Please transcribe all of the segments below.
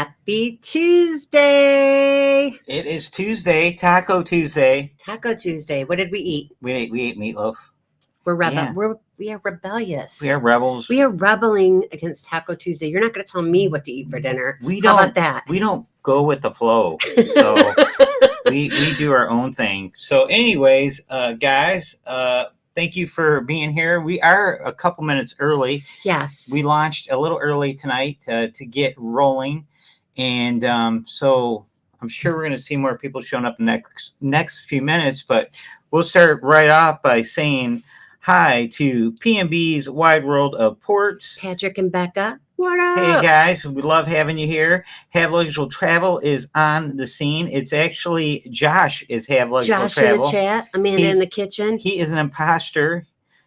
Happy Tuesday. It is Tuesday, Taco Tuesday. Taco Tuesday. What did we eat? We ate meatloaf. We are rebellious. We are rebels. We are rebelling against Taco Tuesday. You're not going to tell me what to eat for dinner. How about that? We don't go with the flow. So we do our own thing. So anyways, guys, thank you for being here. We are a couple minutes early. Yes. We launched a little early tonight to get rolling. And so I'm sure we're going to see more people showing up in the next few minutes. But we'll start right off by saying hi to PMB's Wide World of Ports. Patrick and Becca. What up? Hey guys, we love having you here. Have Luggage Travel is on the scene. It's actually Josh is Have Luggage Travel. Josh in the chat. Amanda in the kitchen. He is an imposter.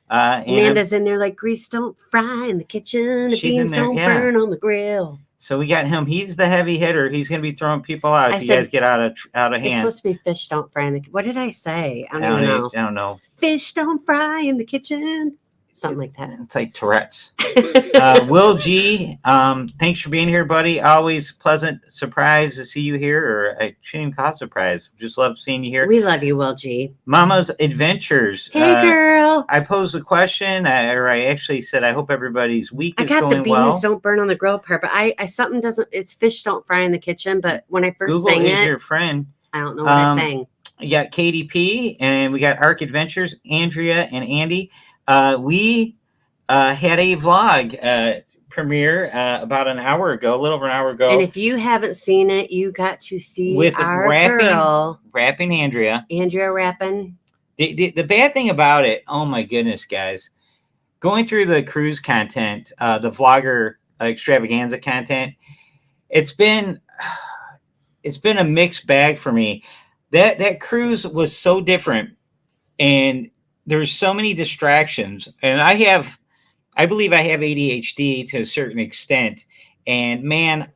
Amanda's in there like grease don't fry in the kitchen. The beans don't burn on the grill. So we got him. He's the heavy hitter. He's going to be throwing people out if you guys get out of hand. It's supposed to be fish don't fry in the. What did I say? I don't know. Fish don't fry in the kitchen. Something like that. It's like Tourette's. Will G, thanks for being here, buddy. Always pleasant surprise to see you here. Or I shouldn't even call it surprise. Just love seeing you here. We love you, Will G. Mama's Adventures. Hey, girl. I posed a question, or I actually said, I hope everybody's week is going well. I got the beans don't burn on the grill part, but I something doesn't. It's fish don't fry in the kitchen. But when I first sang Google is your friend. I don't know what I sang. We got KDP and we got Arc Adventures, Andrea and Andy. We had a vlog premiere about an hour ago, a little over an hour ago. And if you haven't seen it, you got to see with our rapping Andrea. Andrea rapping. The bad thing about it, oh my goodness, guys, going through the cruise content, the vlogger extravaganza content, it's been a mixed bag for me. That cruise was so different, and there's so many distractions, and I believe I have ADHD to a certain extent, and man,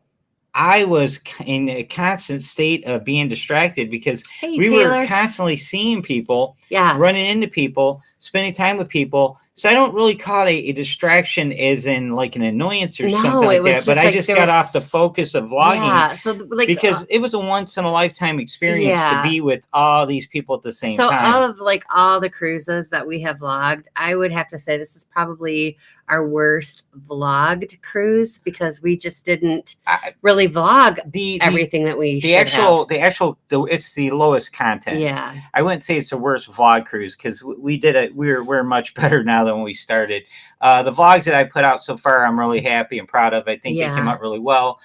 I was in a constant state of being distracted because we were constantly seeing people, running into people, spending time with people. So I don't really call it a distraction as in like an annoyance or something like that. But I just got off the focus of vlogging. Yeah, so because it was a once in a lifetime experience to be with all these people at the same time. So of all the cruises that we have vlogged, I would have to say this is probably our worst vlogged cruise because we just didn't really vlog everything that we it's the lowest content. Yeah. I wouldn't say it's the worst vlog cruise because we're much better now than when we started. The vlogs that I put out so far, I'm really happy and proud of. I think they came out really well.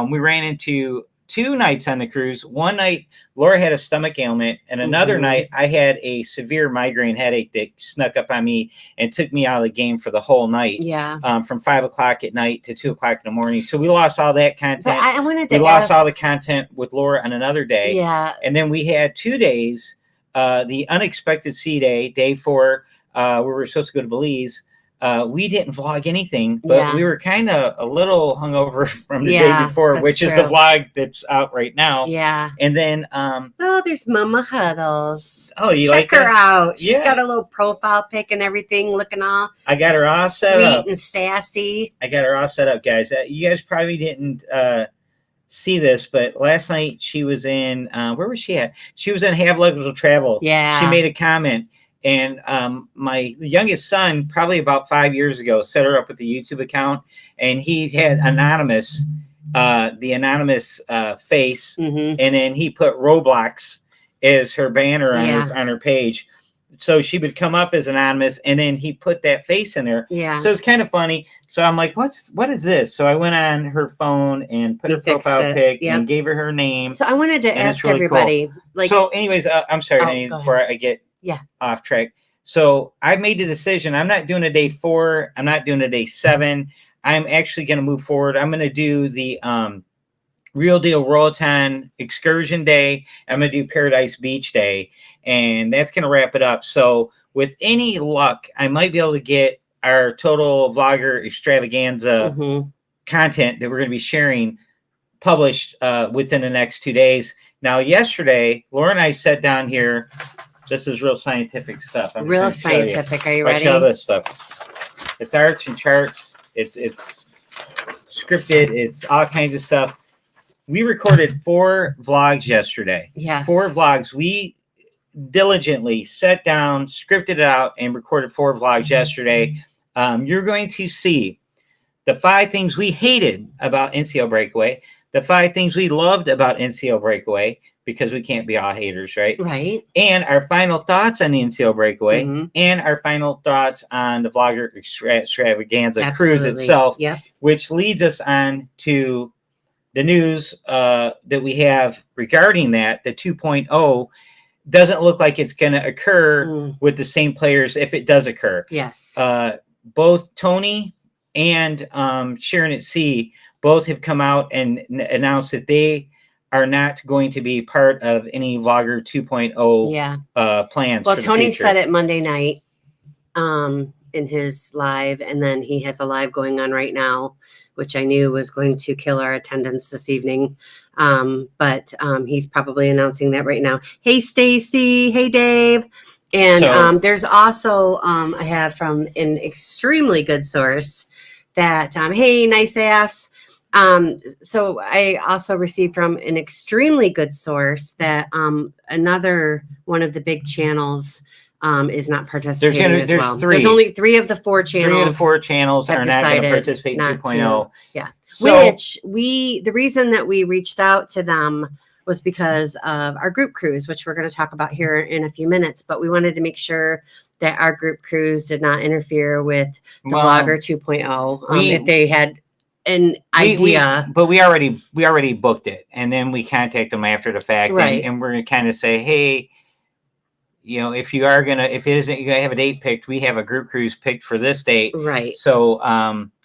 We ran into 2 nights on the cruise. One night, Laura had a stomach ailment, and another night, I had a severe migraine headache that snuck up on me and took me out of the game for the whole night. Yeah. From 5 o'clock at night to 2 o'clock in the morning. So we lost all that content. But we lost all the content with Laura on another day. Yeah. And then we had 2 days, the unexpected sea day 4, where we were supposed to go to Belize. We didn't vlog anything, but we were kind of a little hungover from the day before, which is the vlog that's out right now. Yeah. And then, there's Mama Huddles. Oh, you check her out. She's got a little profile pic and everything, looking all. I got her all set up. Sweet and sassy. I got her all set up, guys. You guys probably didn't see this, but last night she was in. Where was she at? She was in Have Luggage Travel. Yeah. She made a comment. And my youngest son, probably about 5 years ago, set her up with a YouTube account, and he had the anonymous face, and then he put Roblox as her banner on her page. So she would come up as anonymous, and then he put that face in there. Yeah. So it's kind of funny. So I'm like, what is this? So I went on her phone and put a profile pic and gave her name. So I wanted to ask everybody. Cool. So anyways, I'm sorry, Annie, before I get off track. So I made the decision. I'm not doing a day 4. I'm not doing a day 7. I'm actually going to move forward. I'm going to do the Real Deal Roatan Excursion Day. I'm going to do Paradise Beach Day. And that's going to wrap it up. So with any luck, I might be able to get our total vlogger extravaganza content that we're going to be sharing published within the next 2 days. Now, yesterday, Laura and I sat down here. This is real scientific stuff. Real scientific. Are you ready? Watch all this stuff. It's arts and charts. It's scripted. It's all kinds of stuff. we recorded 4 vlogs yesterday. Yes. 4 vlogs. We diligently sat down, scripted it out, and recorded 4 vlogs yesterday. You're going to see the 5 things we hated about NCO Breakaway, the 5 things we loved about NCO Breakaway, because we can't be all haters, right? Right. And our final thoughts on the NCO Breakaway, and our final thoughts on the Vlogger Extravaganza cruise itself, which leads us on to the news that we have regarding that. The 2.0 doesn't look like it's going to occur with the same players if it does occur. Yes. Both Tony and Sharon at Sea both have come out and announced that they are not going to be part of any Vlogger 2.0 plans. Well, Tony said it Monday night in his live, and then he has a live going on right now, which I knew was going to kill our attendance this evening. But he's probably announcing that right now. Hey, Stacy. Hey, Dave. And there's also, I have from an extremely good source that, hey, nice ass. So I also received from an extremely good source that another one of the big channels is not participating as well. There's only 3 of the 4 channels. 3 of the 4 channels are not going to participate in 2.0. Yeah. So, which the reason that we reached out to them was because of our group cruise, which we're going to talk about here in a few minutes. But we wanted to make sure that our group cruise did not interfere with the Vlogger 2.0. If they had an idea, but we already booked it, and then we contact them after the fact, right? And we're going to kind of say, hey, you know, if it isn't, you're gonna have a date picked, we have a group cruise picked for this date, right? So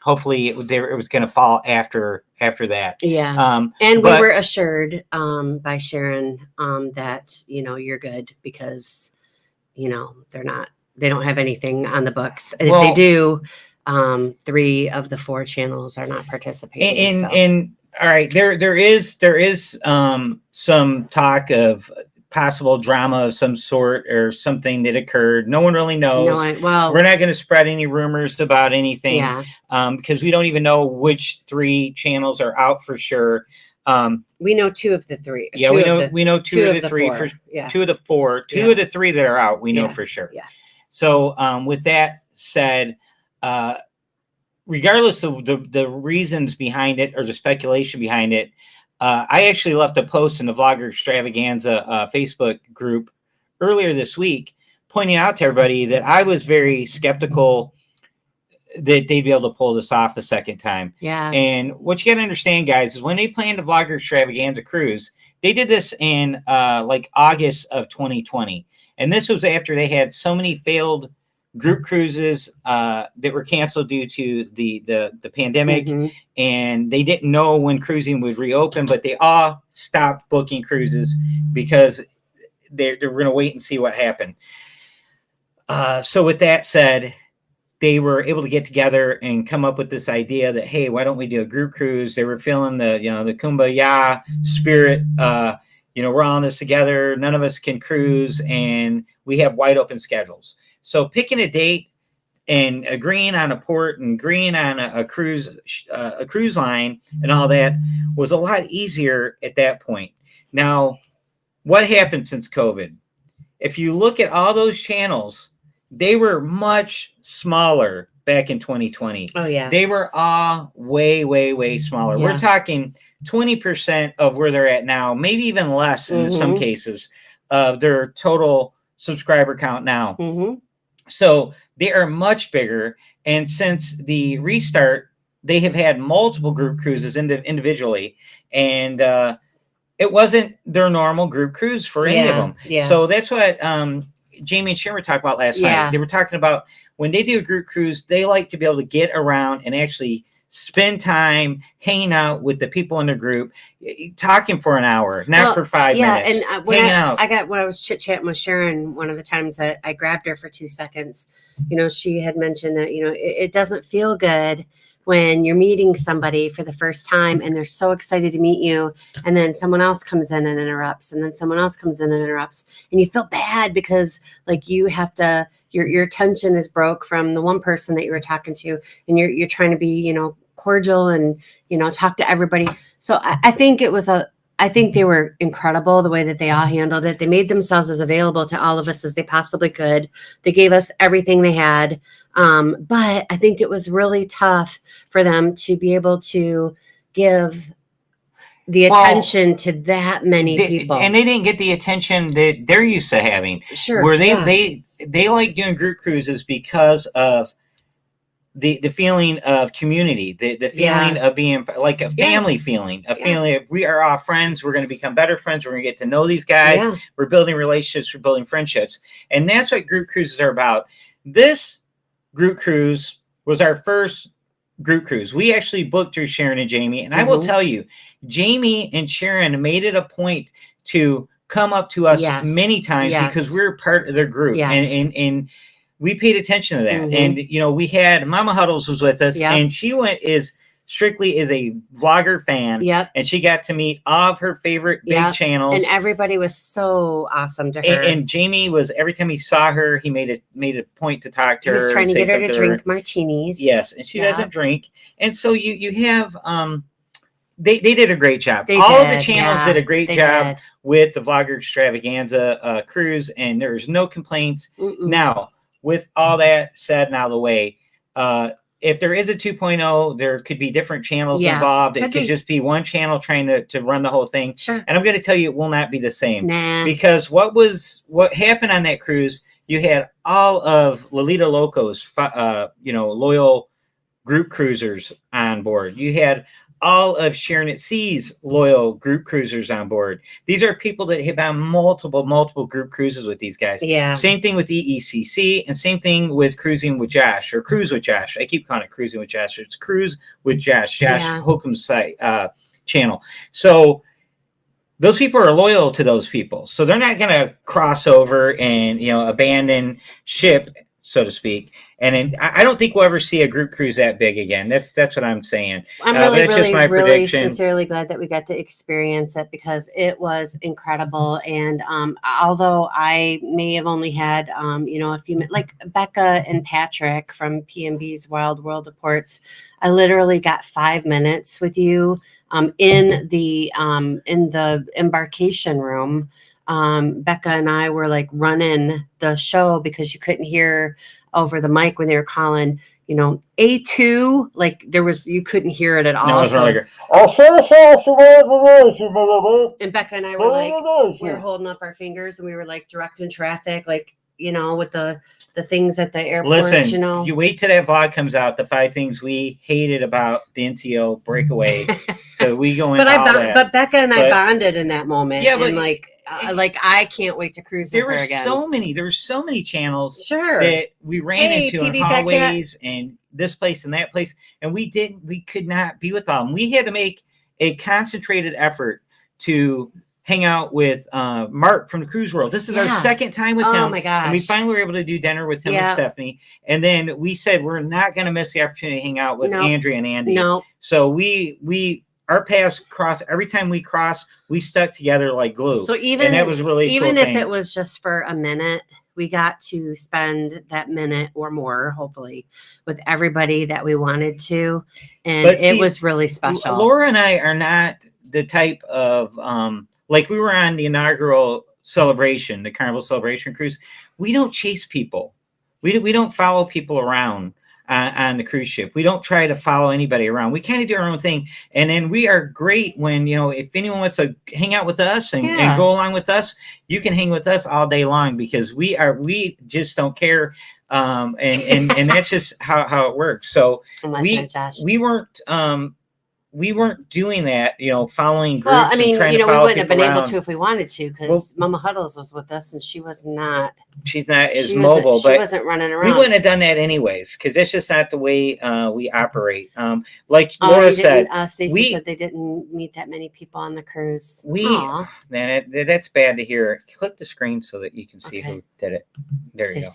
hopefully it was going to fall after that. Yeah. And we were assured by Sharon that, you know, you're good because, you know, they don't have anything on the books, and if they do, 3 of the 4 channels are not participating. And all right, there is some talk of possible drama of some sort or something that occurred. No one really knows. We're not going to spread any rumors about anything, because we don't even know which 3 channels are out for sure. We know 2 of the 3. Yeah, we know 2 of the 3 for 2 of the 4. 2 of the 3 that are out, we know for sure. Yeah. So with that said, regardless of the reasons behind it or the speculation behind it, I actually left a post in the Vlogger Extravaganza Facebook group earlier this week, pointing out to everybody that I was very skeptical that they'd be able to pull this off a second time. Yeah. And what you got to understand, guys, is when they planned the Vlogger Extravaganza cruise, they did this in like August of 2020. And this was after they had so many failed group cruises that were canceled due to the pandemic, and they didn't know when cruising would reopen, but they all stopped booking cruises because they're going to wait and see what happened. So with that said, they were able to get together and come up with this idea that, hey, why don't we do a group cruise? They were feeling the kumbaya spirit. We're all in this together. None of us can cruise, and we have wide open schedules. So picking a date and agreeing on a port and agreeing on a cruise line and all that was a lot easier at that point. Now, what happened since COVID? If you look at all those channels, they were much smaller back in 2020. Oh, yeah. They were all way, way, way smaller. Yeah. We're talking 20% of where they're at now, maybe even less in some cases of their total subscriber count now. So they are much bigger. And since the restart, they have had multiple group cruises individually. And it wasn't their normal group cruise for any of them. Yeah. So that's what Jamie and Sharon were talking about last night. They were talking about when they do a group cruise, they like to be able to get around and actually spend time hanging out with the people in the group, talking for an hour, not for 5 minutes. And when I was chit-chatting with Sharon, one of the times that I grabbed her for 2 seconds, she had mentioned that, it doesn't feel good when you're meeting somebody for the first time and they're so excited to meet you, and then someone else comes in and interrupts, and then someone else comes in and interrupts, and you feel bad because like you have to, your tension is broke from the one person that you were talking to, and you're trying to be, cordial and, talked to everybody. So I think I think they were incredible the way that they all handled it. They made themselves as available to all of us as they possibly could. They gave us everything they had. But I think it was really tough for them to be able to give the attention to that many people. And they didn't get the attention that they're used to having. Sure. Where they like doing group cruises because of the feeling of community, the feeling of being like a family feeling, a feeling of we are all friends, we're going to become better friends, we're going to get to know these guys, we're building relationships, we're building friendships. And that's what group cruises are about. This group cruise was our first group cruise. We actually booked through Sharon and Jamie, and I will tell you, Jamie and Sharon made it a point to come up to us many times because we're part of their group, and we paid attention to that. And we had Mama Huddles was with us, and she is strictly a vlogger fan, and she got to meet all of her favorite big channels, and everybody was so awesome to her. And Jamie was, every time he saw her, he made a point to talk to her. He was trying to get her to drink martinis. Yes, and she doesn't drink, and so you have they did a great job. All of the channels did a great job with the Vlogger Extravaganza cruise, and there's no complaints. Now, with all that said and out of the way, if there is a 2.0, there could be different channels involved. It could just be one channel trying to run the whole thing. Sure. And I'm going to tell you, it will not be the same. Nah. Because what happened on that cruise, you had all of Lolita Loco's, loyal group cruisers on board. You had all of Sharon at Sea's loyal group cruisers on board. These are people that have on multiple group cruises with these guys. Yeah. Same thing with EECC, and same thing with Cruising with Josh, or Cruise with Josh. I keep calling it Cruising with Josh. It's Cruise with Josh Holcomb's site channel. So those people are loyal to those people. So they're not going to cross over and abandon ship, so to speak. And I don't think we'll ever see a group cruise that big again. That's what I'm saying. I'm really sincerely glad that we got to experience it, because it was incredible. And although I may have only had a few minutes, like Becca and Patrick from PMB's Wild World of Ports, I literally got 5 minutes with you in the embarkation room. Becca and I were like running the show because you couldn't hear over the mic when they were calling, A2, like you couldn't hear it at all. No, it was really good. And Becca and I were like, we were holding up our fingers and we were like directing traffic, like, with the things at the airport. Listen, you wait till that vlog comes out, the 5 things we hated about the NTO breakaway. So we go into but Becca and I bonded in that moment. Yeah, but I can't wait to cruise with her again. There were so many channels that we ran into in hallways and this place and that place, and we could not be with all of them. We had to make a concentrated effort to hang out with Mark from the Cruise World. This is our second time with him. Oh my gosh. And we finally were able to do dinner with him and Stephanie. And then we said we're not going to miss the opportunity to hang out with Andrea and Andy. No. So our paths cross. Every time we cross, we stuck together like glue. So and that was really even cool if it was just for a minute, we got to spend that minute or more, hopefully, with everybody that we wanted to. And it was really special. Laura and I are not the type of like we were on the inaugural celebration, the Carnival Celebration cruise. We don't chase people. We don't follow people around on the cruise ship. We don't try to follow anybody around. We kind of do our own thing. And then we are great when, if anyone wants to hang out with us and go along with us, you can hang with us all day long, because we just don't care. And that's just how it works. So we weren't doing that, following groups. Well, I mean, we wouldn't have been able to if we wanted to, because Mama Huddles was with us and she was not. She's not as mobile, but she wasn't running around. We wouldn't have done that anyways, because that's just not the way we operate. Like Laura said, Stacey said they didn't meet that many people on the cruise. That's bad to hear. Click the screen so that you can see who did it. There you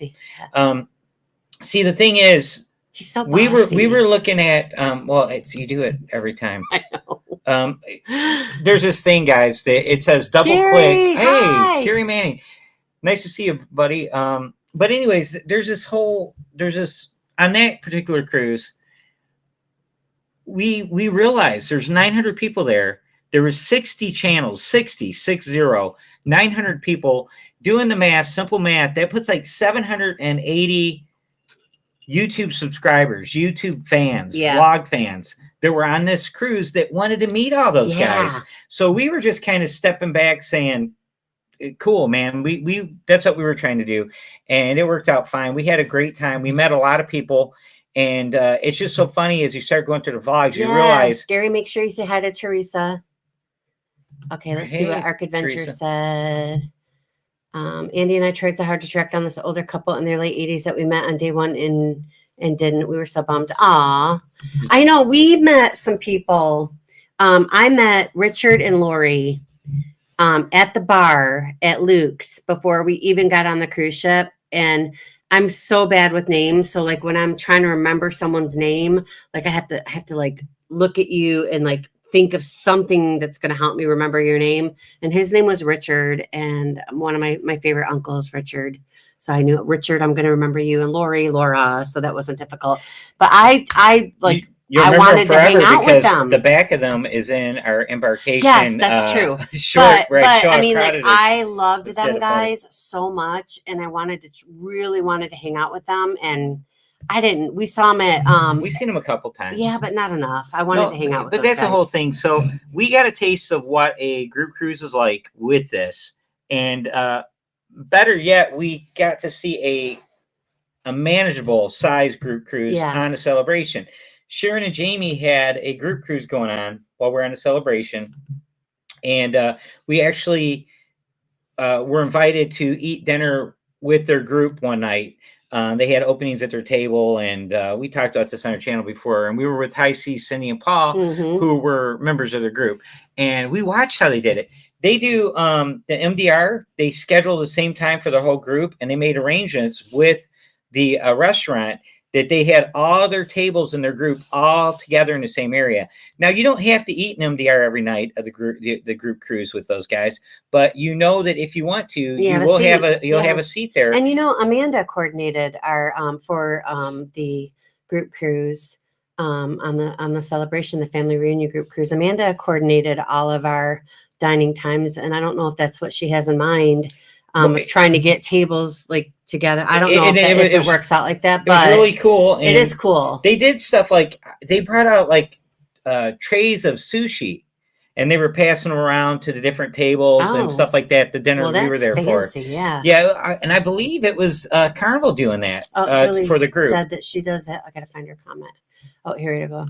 go. See, the thing is, he's so bossy. We were looking at you do it every time. I know. There's this thing, guys, that it says double click. Hey, Gary Manning, nice to see you, buddy. But anyways, there's this on that particular cruise, we realized there's 900 people there. There was 60 channels, 900 people. Doing the math, simple math, that puts like 780 YouTube subscribers, YouTube fans, vlog fans that were on this cruise that wanted to meet all those guys. So we were just kind of stepping back saying, cool, man. We that's what we were trying to do. And it worked out fine. We had a great time. We met a lot of people. And it's just so funny as you start going through the vlogs, you realize. Gary, make sure you say hi to Teresa. Okay, let's see what Arc Adventure said. Andy and I tried so hard to track down this older couple in their late 80s that we met on day one and didn't. We were so bummed. Aw. I know, we met some people. I met Richard and Lori at the bar at Luke's before we even got on the cruise ship. And I'm so bad with names. So like when I'm trying to remember someone's name, like I have to like look at you and like think of something that's going to help me remember your name. And his name was Richard. And one of my favorite uncles, Richard. So I knew, Richard, I'm going to remember you. And Lori, Laura. So that wasn't difficult. But I like, I wanted to hang out with them. The back of them is in our embarkation. Yes, that's true. But I mean, like, I loved them guys so much. And I really wanted to hang out with them. And I didn't. We saw them at we've seen them a couple times. Yeah, but not enough. I wanted to hang out with them. But that's the whole thing. So we got a taste of what a group cruise is like with this. And better yet, we got to see a manageable size group cruise on a celebration. Sharon and Jamie had a group cruise going on while we're on a celebration. And we actually were invited to eat dinner with their group one night. They had openings at their table, and we talked about this on our channel before. And we were with High Seas, Cindy and Paul, who were members of their group. And we watched how they did it. They do the MDR. They schedule the same time for the whole group, and they made arrangements with the restaurant that they had all their tables in their group all together in the same area. Now, you don't have to eat an MDR every night of the group cruise with those guys, but you know that if you want to, you will have a seat there. And you know, Amanda coordinated our for the group cruise on the celebration, the family reunion group cruise. Amanda coordinated all of our dining times, and I don't know if that's what she has in mind. Trying to get tables like together. I don't know if it works out like that, but it's really cool. It is cool. They did stuff like they brought out like trays of sushi, and they were passing them around to the different tables and stuff like that. The dinner we were there fancy, for, yeah. And I believe it was Carnival doing that Julie for the group. Said that she does that. I gotta find her comment. Oh, here we go.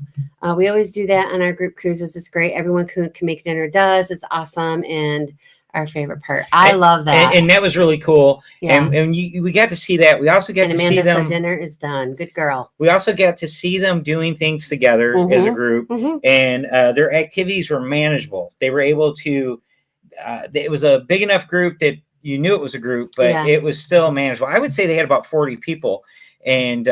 We always do that on our group cruises. It's great. Everyone who can make dinner does. It's awesome. And our favorite part. I love that. And that was really cool. Yeah. And we got to see that. We also got to see them. Said dinner is done. Good girl. We also got to see them doing things together as a group. And their activities were manageable. They were able to, it was a big enough group that you knew it was a group, but it was still manageable. I would say they had about 40 people and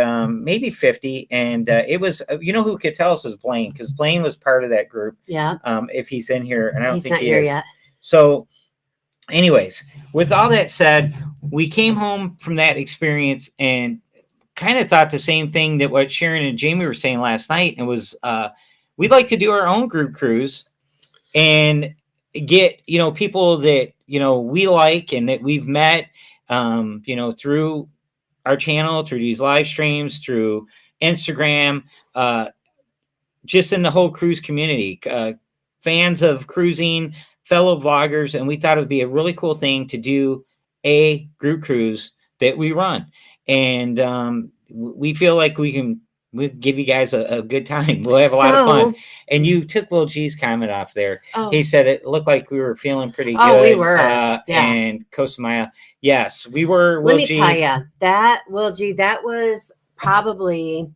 maybe 50. And it was, you know, who could tell us is Blaine, because Blaine was part of that group. Yeah. If he's in here, and I don't think he is. He's not here yet. So, anyways, with all that said, we came home from that experience and kind of thought the same thing that what Sharon and Jamie were saying last night. And was we'd like to do our own group cruise and get, you know, people that, you know, we like and that we've met, you know, through our channel, through these live streams, through Instagram, just in the whole cruise community, fans of cruising, fellow vloggers, and we thought it would be a really cool thing to do a group cruise that we run. And we feel like we'll give you guys a good time. We'll have a lot of fun. And you took Will G's comment off there. He said it looked like we were feeling pretty good. Oh, we were. And Costa Maya. Yes, we were. Let me tell you, that Will G, that was probably,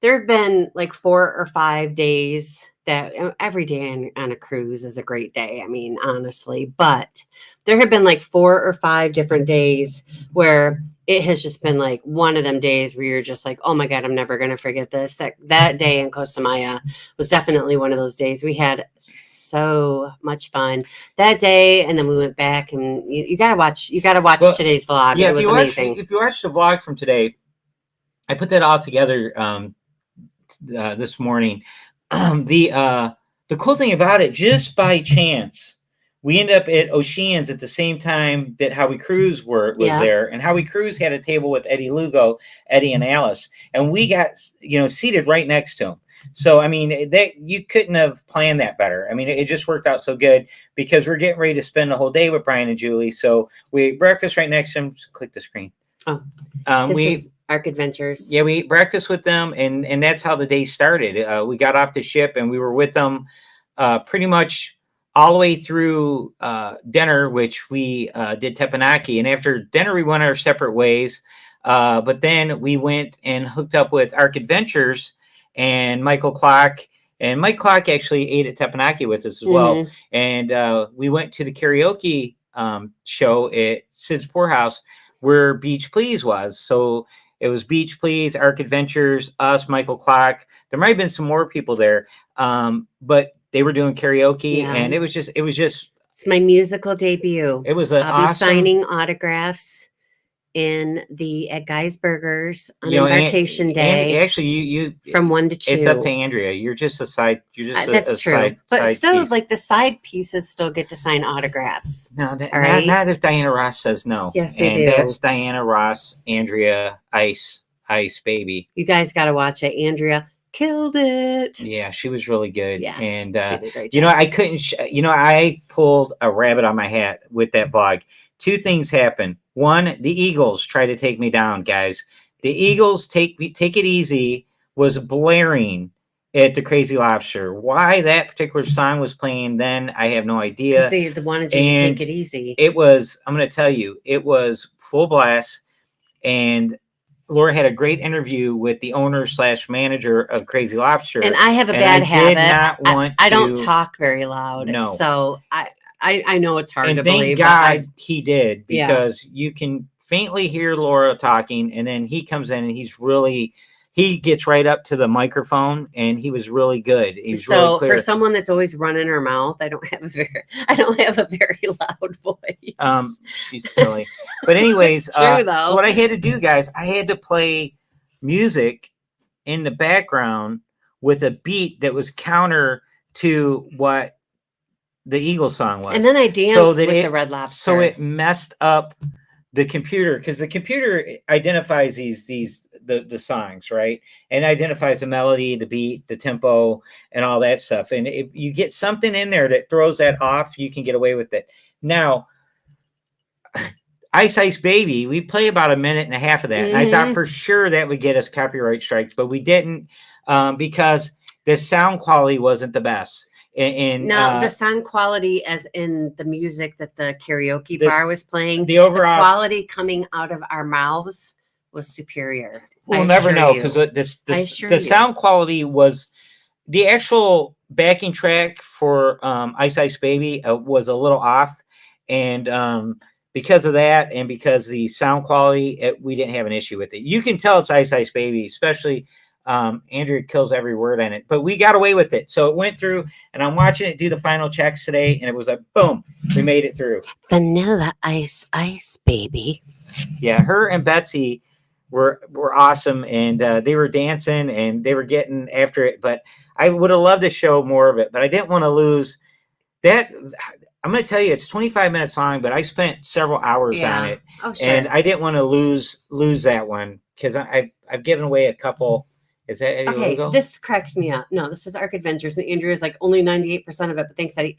there have been like 4 or 5 days that every day on a cruise is a great day. I mean, honestly, but there have been like 4 or 5 different days where it has just been like one of them days where you're just like, oh my God, I'm never going to forget this. That day in Costa Maya was definitely one of those days. We had so much fun that day. And then we went back, and you got to watch today's vlog. Yeah, it was amazing. If you watch the vlog from today, I put that all together this morning. the cool thing about it, just by chance, we ended up at Oceans at the same time that Howie Cruz was there, and Howie Cruz had a table with Eddie Lugo, Eddie and Alice, and we got seated right next to him. So I mean, you couldn't have planned that better. I mean, it just worked out so good because we're getting ready to spend the whole day with Brian and Julie. So we ate breakfast right next to him. Just click the screen. Oh, this is Arc Adventures. Yeah, we ate breakfast with them, and that's how the day started. We got off the ship, and we were with them pretty much all the way through dinner, which we did teppanyaki. And after dinner, we went our separate ways. But then we went and hooked up with Arc Adventures and Michael Clock. And Mike Clock actually ate at teppanyaki with us as well. And we went to the karaoke show at Sid's Poorhouse where Beach Please was. So it was Beach Please, Arc Adventures, us, Michael Clock. There might have been some more people there, but they were doing karaoke, and it was just. It's my musical debut. It was I'll be signing autographs at Guy's Burgers on Embarkation Day. And actually, you from 1 to 2. It's up to Andrea. You're just a side. You're just that's a true. Side, but side still, piece. like the side pieces still get to sign autographs. No, not if Diana Ross says no. Yes, they do. That's Diana Ross, Andrea, Ice Baby. You guys got to watch it. Andrea killed it. Yeah, she was really good. Yeah, and she did a great job. I couldn't. I pulled a rabbit on my hat with that vlog. 2 things happened. One, the Eagles tried to take me down, guys. The Eagles Take It Easy was blaring at the Crazy Lobster. Why that particular song was playing then, I have no idea. Because they wanted you to take it easy. It was, I'm going to tell you, it was full blast. And Laura had a great interview with the owner / manager of Crazy Lobster. And I have a bad habit. I don't talk very loud. No. So I know it's hard to Thank believe. God he did, because you can faintly hear Laura talking, and then he comes in and he gets right up to the microphone, and he was really good. He was really clear. For someone that's always running her mouth, I don't have a very loud voice. She's silly. But anyways, true, though. So what I had to do, guys, I had to play music in the background with a beat that was counter to what the Eagles song was. And then I danced with the Red Lobster. So it messed up the computer, because the computer identifies the songs, right? And identifies the melody, the beat, the tempo, and all that stuff. And if you get something in there that throws that off, you can get away with it. Now, Ice Baby, we play about 1.5 minutes of that. And I thought for sure that would get us copyright strikes, but we didn't, because the sound quality wasn't the best. The sound quality, as in the music that the karaoke bar was playing, the overall quality coming out of our mouths was superior. We'll never know, because the sound quality was, the actual backing track for Ice Baby was a little off, and because of that, and because the sound quality, we didn't have an issue with it. You can tell it's Ice Baby, especially. Andrea kills every word in it, but we got away with it. So it went through, and I'm watching it do the final checks today, and it was like, boom, we made it through. Vanilla Ice Baby. Yeah, her and Betsy were awesome, and they were dancing, and they were getting after it. But I would have loved to show more of it, but I didn't want to lose that. I'm going to tell you, it's 25 minutes long, but I spent several hours on it. Oh, sure. And I didn't want to lose that one, because I've given away a couple. Is that Eddie Lugo? This cracks me up. No, this is Arc Adventures, and Andrew is like only 98% of it, but thanks, Eddie.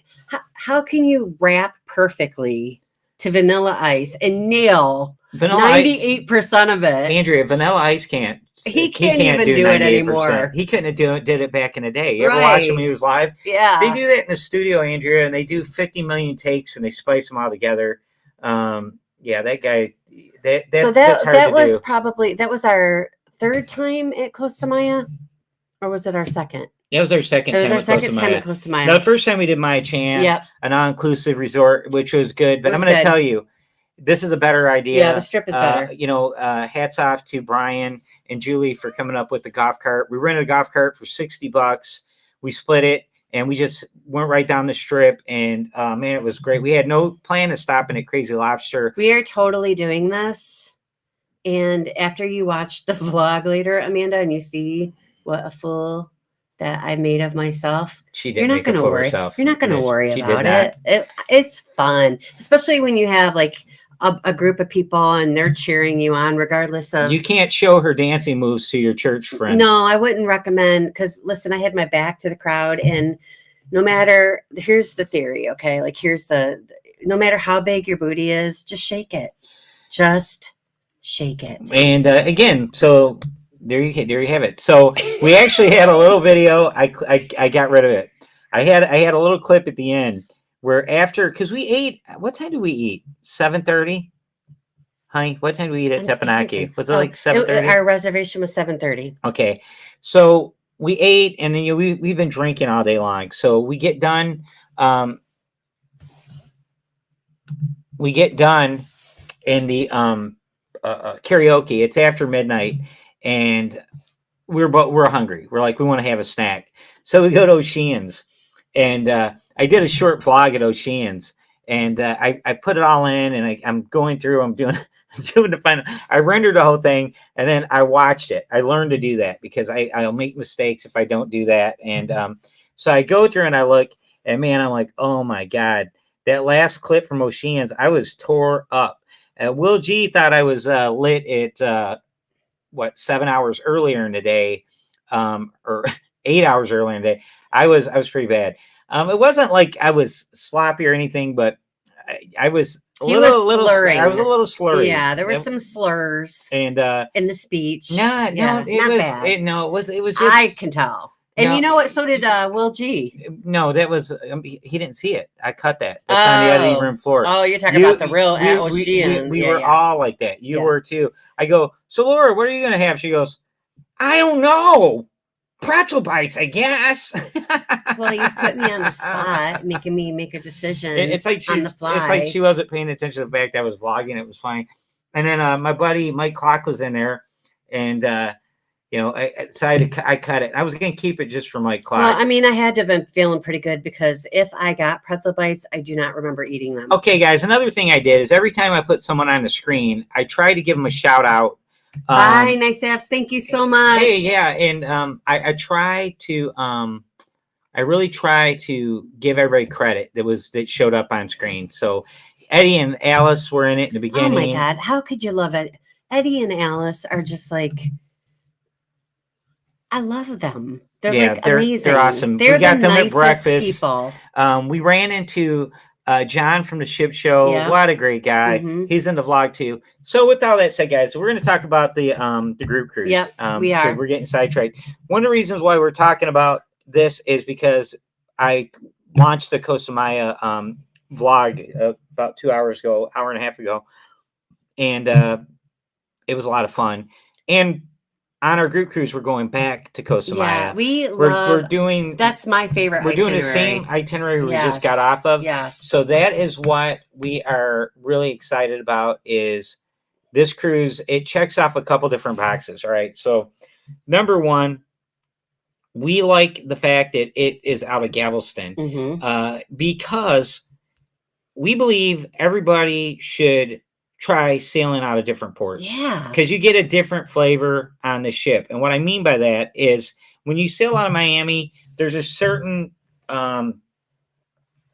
How can you rap perfectly to Vanilla Ice and nail 98% of it? Andrea, Vanilla Ice can't. He can't even do it anymore. He couldn't have did it back in the day. You ever watch him when he was live? Yeah. They do that in the studio, Andrea, and they do 50 million takes, and they splice them all together. Yeah, that guy. That was our third time at Costa Maya, or was it our second? That was our second time. It was our second time at Costa Maya. No, the first time we did Maya Chan, an all-inclusive resort, which was good. But I'm going to tell you, this is a better idea. Yeah, the strip is better. Hats off to Brian and Julie for coming up with the golf cart. We rented a golf cart for $60. We split it, and we just went right down the strip. And man, it was great. We had no plan of stopping at Crazy Lobster. We are totally doing this. And after you watch the vlog later, Amanda, and you see what a full that I made of myself, She you're didn't not make a going to fool of worry. herself. You're not going to worry She did about not. it. It's fun, especially when you have like a group of people and they're cheering you on, regardless of. You can't show her dancing moves to your church friends. No, I wouldn't recommend, because listen, I had my back to the crowd, and no matter, here's the theory, okay? Like no matter how big your booty is, just shake it. Just shake it. And again, so there you have it. So we actually had a little video. I got rid of it. I had a little clip at the end where after, because we ate. What time did we eat? 7:30. Honey, what time did we eat at Teppanyaki? Was it like 7:30? Our reservation was 7:30. Okay, so we ate, and then we've been drinking all day long. So we get done. We get done in the karaoke. It's after midnight, and we're hungry. We're like, we want to have a snack. So we go to O'Shea's, and I did a short vlog at O'Shea's, and I put it all in, and I'm going through. I'm doing the final. I rendered the whole thing, and then I watched it. I learned to do that because I'll make mistakes if I don't do that. And so I go through and I look, and man, I'm like, oh my God, that last clip from O'Shea's, I was tore up. Will G thought I was lit at 7 hours earlier in the day, or 8 hours earlier in the day. I was pretty bad. It wasn't like I was sloppy or anything, but I was a little slurring. I was a little slurry. Yeah, there were some slurs and in the speech. It was bad. It was just, I can tell. And you know what? So did Will G. No, that was he didn't see it. I cut that. That's on the editing room floor. Oh, you're talking about the real at O'Shea's. We were all like that. You were too. I go, so Laura, what are you gonna have? She goes, I don't know. Pretzel bites, I guess. Well, you put me on the spot, making me make a decision. It's like on the fly. It's like she wasn't paying attention to the fact that I was vlogging. It was fine. And then my buddy Mike Clock was in there, and I decided I cut it. I was going to keep it just for Mike Clock. Well, I mean, I had to have been feeling pretty good, because if I got pretzel bites, I do not remember eating them. Okay, guys. Another thing I did is every time I put someone on the screen, I try to give them a shout out. Bye, nice abs. Thank you so much. Hey, yeah, and I try to I really try to give everybody credit that showed up on screen. So Eddie and Alice were in it in the beginning. Oh my God, how could you love it? Eddie and Alice are just like, I love them. They're amazing. They're awesome. They're we got the them nicest at breakfast. People. We ran into John from the Ship Show. Yeah. What a great guy. Mm-hmm. He's in the vlog too. So with all that said, guys, we're going to talk about the group cruise. Yep, we are. We're getting sidetracked. One of the reasons why we're talking about this is because I launched the Costa Maya vlog about 2 hours ago, hour and a half ago, and it was a lot of fun. And on our group cruise, we're going back to Costa Maya. We're doing. That's my favorite. We're doing the same itinerary we just got off of. Yes. So that is what we are really excited about. Is this cruise? It checks off a couple different boxes. All right. So number one, we like the fact that it is out of Galveston, because we believe everybody should try sailing out of different ports. Yeah. Because you get a different flavor on the ship. And what I mean by that is when you sail out of Miami, there's a certain, I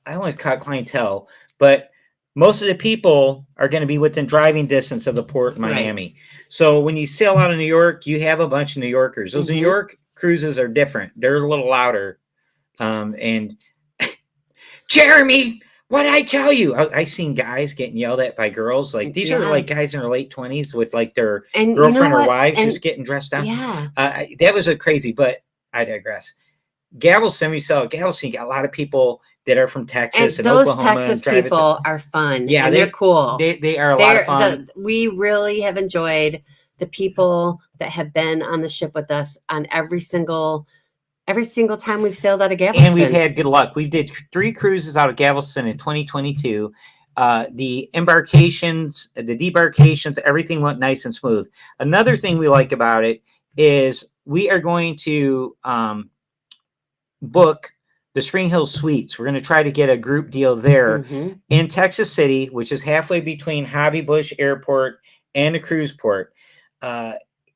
don't want to call it clientele, but most of the people are going to be within driving distance of the port in Miami. Right. So when you sail out of New York, you have a bunch of New Yorkers. Those New York cruises are different. They're a little louder. And Jeremy, what did I tell you? I've seen guys getting yelled at by girls. Like these are like guys in their late 20s with like their girlfriend or wives just getting dressed down. Yeah. That was a crazy, but I digress. Galveston, you got a lot of people that are from Texas and those Oklahoma. Texas people are fun. Yeah, and they're cool. They are a lot of fun. We really have enjoyed the people that have been on the ship with us on every single time we've sailed out of Galveston. And we've had good luck. We did 3 cruises out of Galveston in 2022. The embarkations, the debarkations, everything went nice and smooth. Another thing we like about it is we are going to book the Spring Hill Suites. We're going to try to get a group deal there in Texas City, which is halfway between Hobby Bush Airport and a cruise port.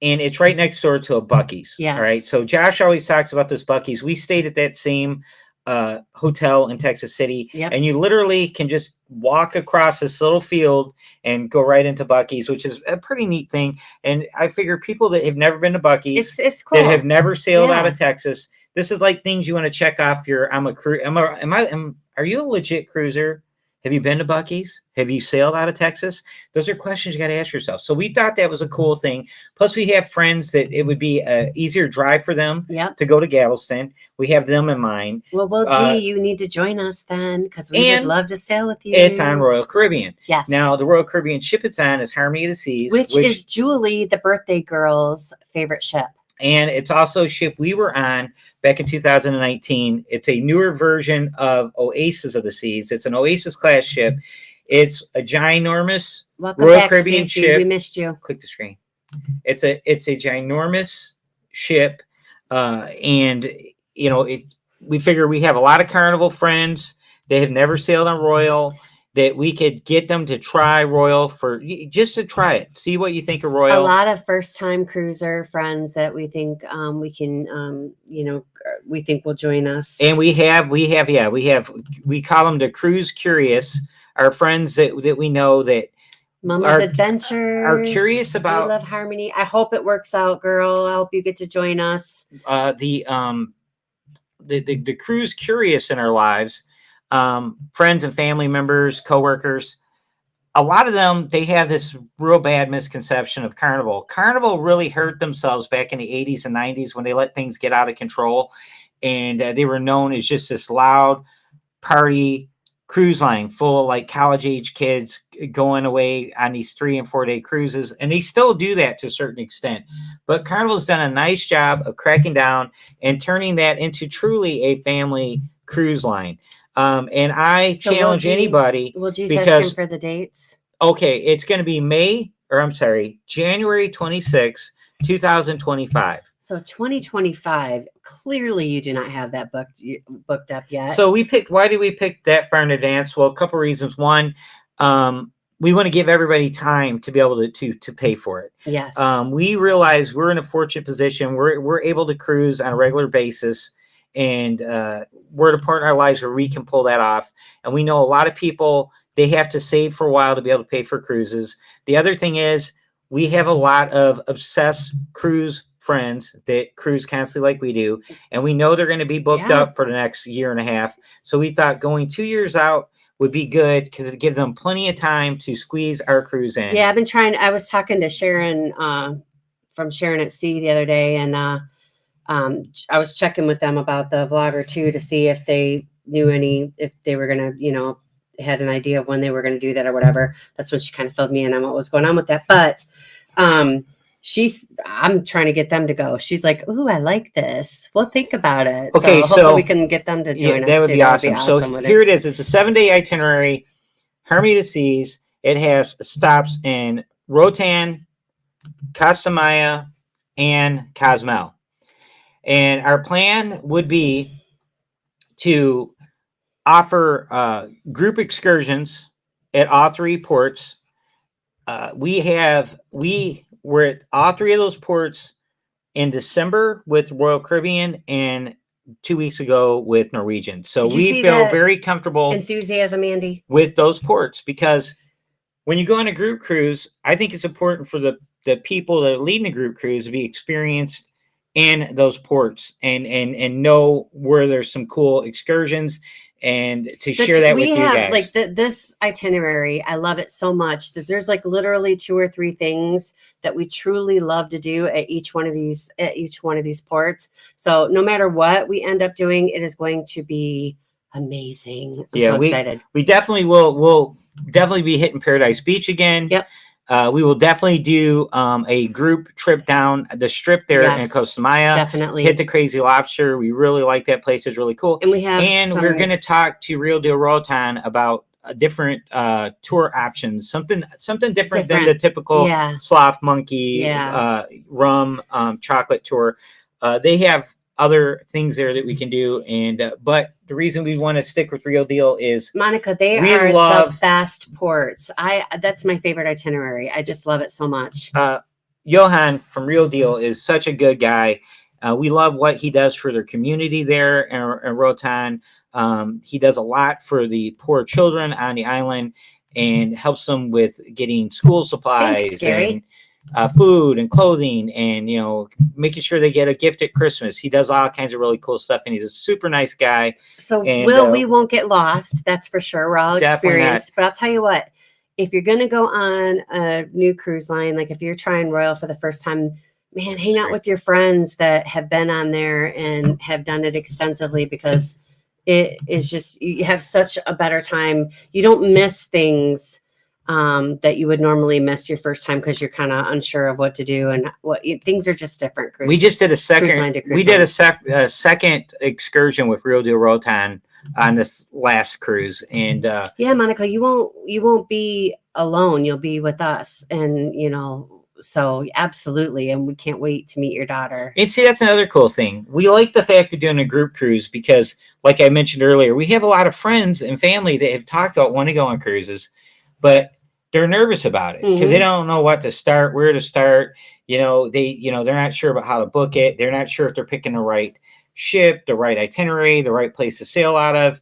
and it's right next door to a Buc-ee's. Yes. All right. So Josh always talks about those Buc-ee's. We stayed at that same hotel in Texas City, and you literally can just walk across this little field and go right into Buc-ee's, which is a pretty neat thing. And I figure people that have never been to Buc-ee's, it's cool. that have never sailed out of Texas, this is like things you want to check off your. Are you a legit cruiser? Have you been to Buc-ee's? Have you sailed out of Texas? Those are questions you got to ask yourself. So we thought that was a cool thing. Plus, we have friends that it would be an easier drive for them to go to Galveston. We have them in mind. Well, gee, you need to join us then, because we would love to sail with you. It's on Royal Caribbean. Yes. Now, the Royal Caribbean ship it's on is Harmony of the Seas. Which is Julie, the birthday girl's favorite ship. And it's also a ship we were on back in 2019. It's a newer version of Oasis of the Seas. It's an Oasis class ship. It's a ginormous Royal Caribbean ship. We missed you. Click the screen. It's a ginormous ship, and you know we figure we have a lot of Carnival friends that have never sailed on Royal, that we could get them to try Royal for just to try it, see what you think of Royal. A lot of first-time cruiser friends that we think we think will join us. And we call them the cruise curious. Our friends that we know that Mama's Adventures are curious about. I love Harmony. I hope it works out, girl. I hope you get to join us. The cruise curious in our lives. Friends and family members, coworkers, a lot of them, they have this real bad misconception of Carnival. Carnival really hurt themselves back in the 80s and 90s when they let things get out of control. And they were known as just this loud party cruise line full of like college age kids going away on these 3 and 4 day cruises. And they still do that to a certain extent. But Carnival's done a nice job of cracking down and turning that into truly a family cruise line. And I challenge anybody. Will Jesus ask him for the dates? Okay, it's going to be January 26, 2025. So 2025. Clearly, you do not have that booked up yet. So why did we pick that far in advance? Well, a couple reasons. One, we want to give everybody time to be able to pay for it. Yes. We realize we're in a fortunate position. We're able to cruise on a regular basis. And we're at a point in our lives where we can pull that off. And we know a lot of people, they have to save for a while to be able to pay for cruises. The other thing is we have a lot of obsessed cruise friends that cruise constantly like we do. And we know they're going to be booked up for the next year and a half. So we thought going 2 years out would be good because it gives them plenty of time to squeeze our cruise in. Yeah, I was talking to Sharon from Sharon at Sea the other day, and I was checking with them about the vlogger too to see if they knew if they were going to, had an idea of when they were going to do that or whatever. That's when she kind of filled me in on what was going on with that. But I'm trying to get them to go. She's like, "Ooh, I like this. We'll think about it." Okay, so hopefully we can get them to join us. That would be awesome. So here it is. It's a 7-day itinerary, Harmony of the Seas. It has stops in Roatan, Costa Maya, and Cozumel. And our plan would be to offer group excursions at all 3 ports. We were at all 3 of those ports in December with Royal Caribbean and 2 weeks ago with Norwegian. So we feel very comfortable enthusiasm, Andy, with those ports, because when you go on a group cruise, I think it's important for the people that are leading a group cruise to be experienced in those ports and know where there's some cool excursions and to share that with you guys. Like this itinerary, I love it so much that there's like literally 2 or 3 things that we truly love to do at each one of these ports. So no matter what we end up doing, it is going to be amazing. I'm so excited. We definitely will definitely be hitting Paradise Beach again. Yep. We will definitely do a group trip down the strip there in Costa Maya. Definitely hit the Crazy Lobster. We really like that place. It's really cool. And we're going to talk to Real Deal Roatan about a different tour options, something different than the typical sloth monkey rum chocolate tour. They have other things there that we can do, and but the reason we want to stick with Real Deal is Monica, they are the best ports. That's my favorite itinerary. I just love it so much. Johan from Real Deal is such a good guy. We love what he does for their community there in Roatan. He does a lot for the poor children on the island and helps them with getting school supplies. Thanks, and food and clothing, and making sure they get a gift at Christmas. He does all kinds of really cool stuff, and he's a super nice guy. So And, we won't get lost. That's for sure. We're all experienced. But I'll tell you what, if you're going to go on a new cruise line, like if you're trying Royal for the first time, man, hang out with your friends that have been on there and have done it extensively, because it is just, you have such a better time. You don't miss things that you would normally miss your first time, because you're kind of unsure of what to do, and things are just different. We just did a second. A second excursion with Real Deal Roatan on this last cruise, and yeah, Monica, you won't be alone. You'll be with us, and so absolutely, and we can't wait to meet your daughter. And see, that's another cool thing. We like the fact of doing a group cruise because, like I mentioned earlier, we have a lot of friends and family that have talked about wanting to go on cruises, but they're nervous about it because they don't know what to start, where to start. They're not sure about how to book it. They're not sure if they're picking the right ship, the right itinerary, the right place to sail out of.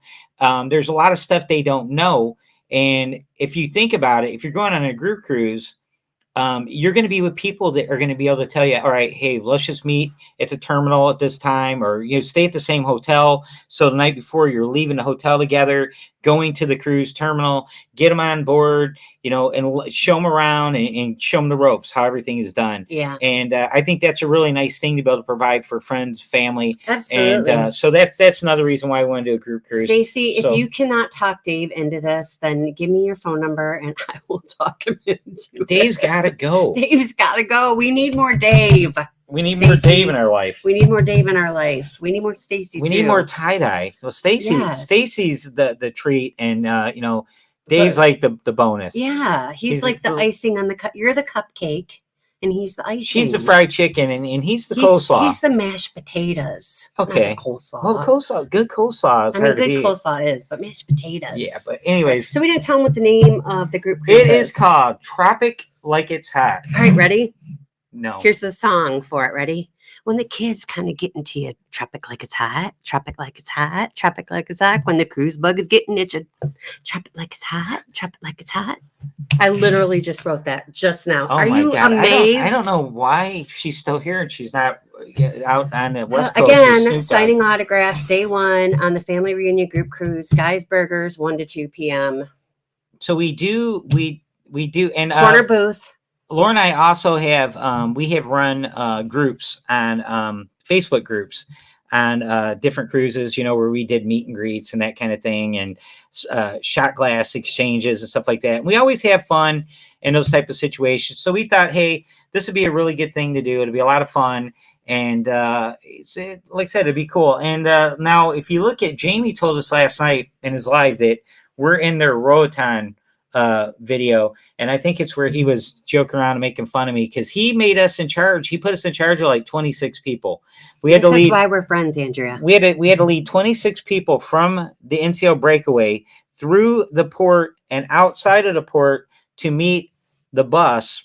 There's a lot of stuff they don't know. And if you think about it, if you're going on a group cruise, you're going to be with people that are going to be able to tell you, all right, hey, let's just meet at the terminal at this time, or stay at the same hotel. So the night before you're leaving the hotel together, going to the cruise terminal, get them on board, and show them around and show them the ropes, how everything is done. Yeah. And I think that's a really nice thing to be able to provide for friends, family. Absolutely. And so that's another reason why I want to do a group cruise. Stacy, if you cannot talk Dave into this, then give me your phone number and I will talk him into Dave's got to go. Dave's got to go. We need more Dave. We need more Dave in our life. We need more Dave in our life. We need more Stacy. We need more tie-dye. Well, Stacy's the treat, and Dave's like the bonus. Yeah, he's like the icing on the cup. You're the cupcake, and he's the icing. She's the fried chicken, and he's the coleslaw. He's the mashed potatoes. Okay. Not the coleslaw. Well, coleslaw, good coleslaw. Good coleslaw is, but mashed potatoes. Yeah, but anyways. So we didn't tell him what the name of the group cruise is. It is called Tropic Like It's Hot. All right, ready? No. Here's the song for it. Ready? When the kids kind of get into you, tropic like it's hot, tropic like it's hot, tropic like it's hot. When the cruise bug is getting itchy, tropic like it's hot, tropic like it's hot. I literally just wrote that just now. Oh, are you God. amazed? I don't know why she's still here and she's not out on the West Coast. Again, signing autographs, day one on the family reunion group cruise, Guys Burgers, 1 to 2 p.m. So we do, and corner booth. Laura and I also have, we have run groups on Facebook groups on different cruises, where we did meet and greets and that kind of thing, and shot glass exchanges and stuff like that. And we always have fun in those type of situations. So we thought, hey, this would be a really good thing to do. It'd be a lot of fun. And like I said, it'd be cool. And now if you look at, Jamie told us last night in his live that we're in their Roatan video, and I think it's where he was joking around and making fun of me because he made us in charge. He put us in charge of like 26 people. We had to lead. That's why we're friends, Andrea. We had to lead 26 people from the NCL breakaway through the port and outside of the port to meet the bus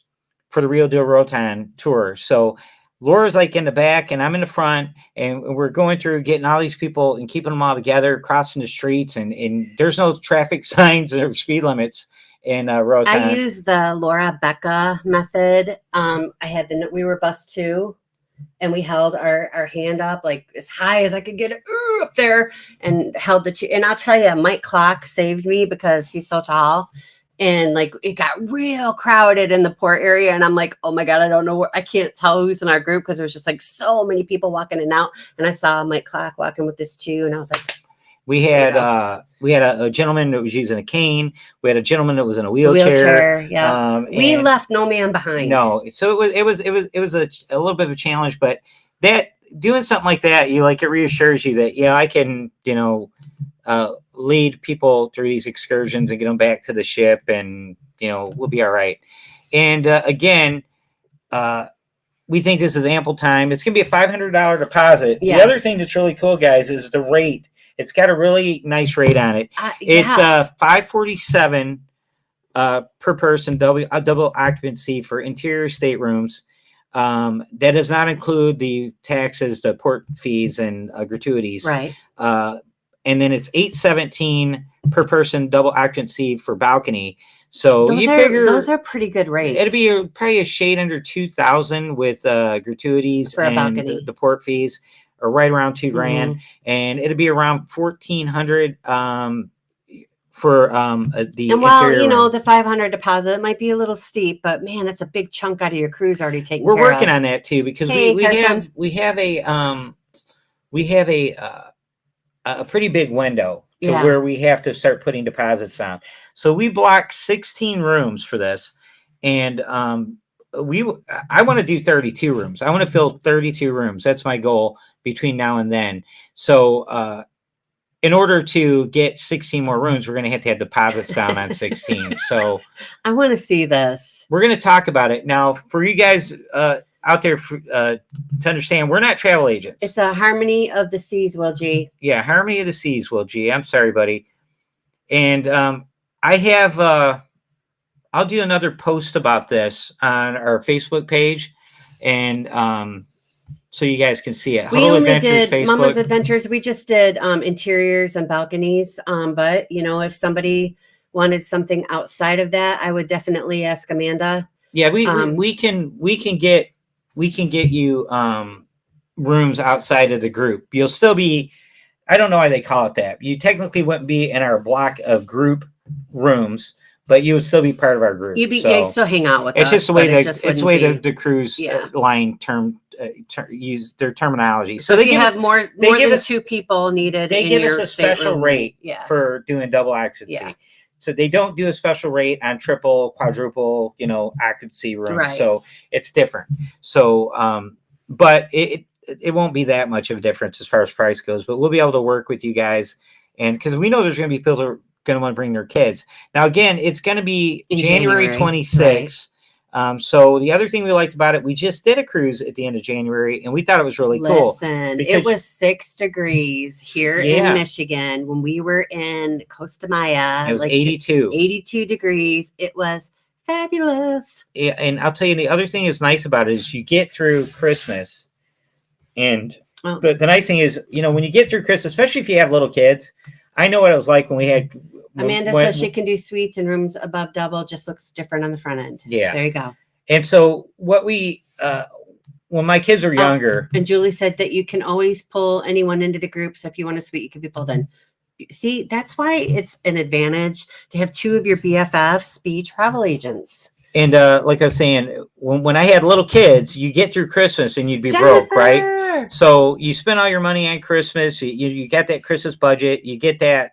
for the Real Deal Roatan tour. So Laura's like in the back and I'm in the front, and we're going through getting all these people and keeping them all together, crossing the streets, and there's no traffic signs or speed limits in Roatan. I used the Laura Becca method. We were bus 2, and we held our hand up like as high as I could get it up there, and held the 2. And I'll tell you, Mike Clock saved me because he's so tall. And like it got real crowded in the port area, and I'm like, oh my God, I don't know I can't tell who's in our group because there was just like so many people walking in and out. And I saw Mike Clark walking with this too, and I was like, we had a gentleman that was using a cane. We had a gentleman that was in a wheelchair. Yeah, we left no man behind. No, so it was a little bit of a challenge, but that doing something like that, it reassures you that I can lead people through these excursions and get them back to the ship, and we'll be all right. And again, we think this is ample time. It's gonna be a $500 deposit. Yes. The other thing that's really cool, guys, is the rate. It's got a really nice rate on it. It's $547 per person, double occupancy for interior staterooms. That does not include the taxes, the port fees, and gratuities. Right. And then it's $817 per person double occupancy for balcony. So those you are, figure those are pretty good rates. It'd be probably a shade under 2,000 with gratuities for a and balcony. the port fees, or right around $2,000, and it'd be around 1,400 for the and while interior room. the 500 deposit might be a little steep, but man, that's a big chunk out of your cruise already taken We're care working of. on that too, because Hey, we have a pretty big window to where we have to start putting deposits down. So we blocked 16 rooms for this, and I want to do 32 rooms. I want to fill 32 rooms. That's my goal between now and then. So in order to get 16 more rooms, we're going to have deposits down on 16. So I want to see this. We're going to talk about it now for you guys out there to understand. We're not travel agents. It's a Harmony of the Seas, Will G. Yeah, Harmony of the Seas, Will G. I'm sorry, buddy. And I have I'll do another post about this on our Facebook page, and so you guys can see it. We only did Mama's Adventures. We just did interiors and balconies. But if somebody wanted something outside of that, I would definitely ask Amanda. Yeah, we can get you rooms outside of the group. You'll still be, I don't know why they call it that. You technically wouldn't be in our block of group rooms, but you would still be part of our group. You'd still hang out with us. It's just the way the cruise line use their terminology. So they give us more than 2 people needed. They give us a special rate for doing double occupancy. Yeah. So they don't do a special rate on triple, quadruple, occupancy rooms. Right. So it's different. So, but it won't be that much of a difference as far as price goes. But we'll be able to work with you guys, and because we know there's going to be people that are going to want to bring their kids. Now, again, it's going to be January 26th. Right. So the other thing we liked about it, we just did a cruise at the end of January, and we thought it was really cool. Listen, it was 6 degrees here in Michigan when we were in Costa Maya. It was 82. 82 degrees. It was fabulous. Yeah, and I'll tell you, the other thing that's nice about it is you get through Christmas, and the nice thing is, when you get through Christmas, especially if you have little kids, I know what it was like when we had. Amanda says she can do suites and rooms above double. Just looks different on the front end. Yeah. There you go. And so what when my kids were younger. And Julie said that you can always pull anyone into the group. So if you want a suite, you can be pulled in. See, that's why it's an advantage to have 2 of your BFFs be travel agents. And like I was saying, when I had little kids, you get through Christmas and you'd be broke, right? So you spend all your money on Christmas. You got that Christmas budget. You get that,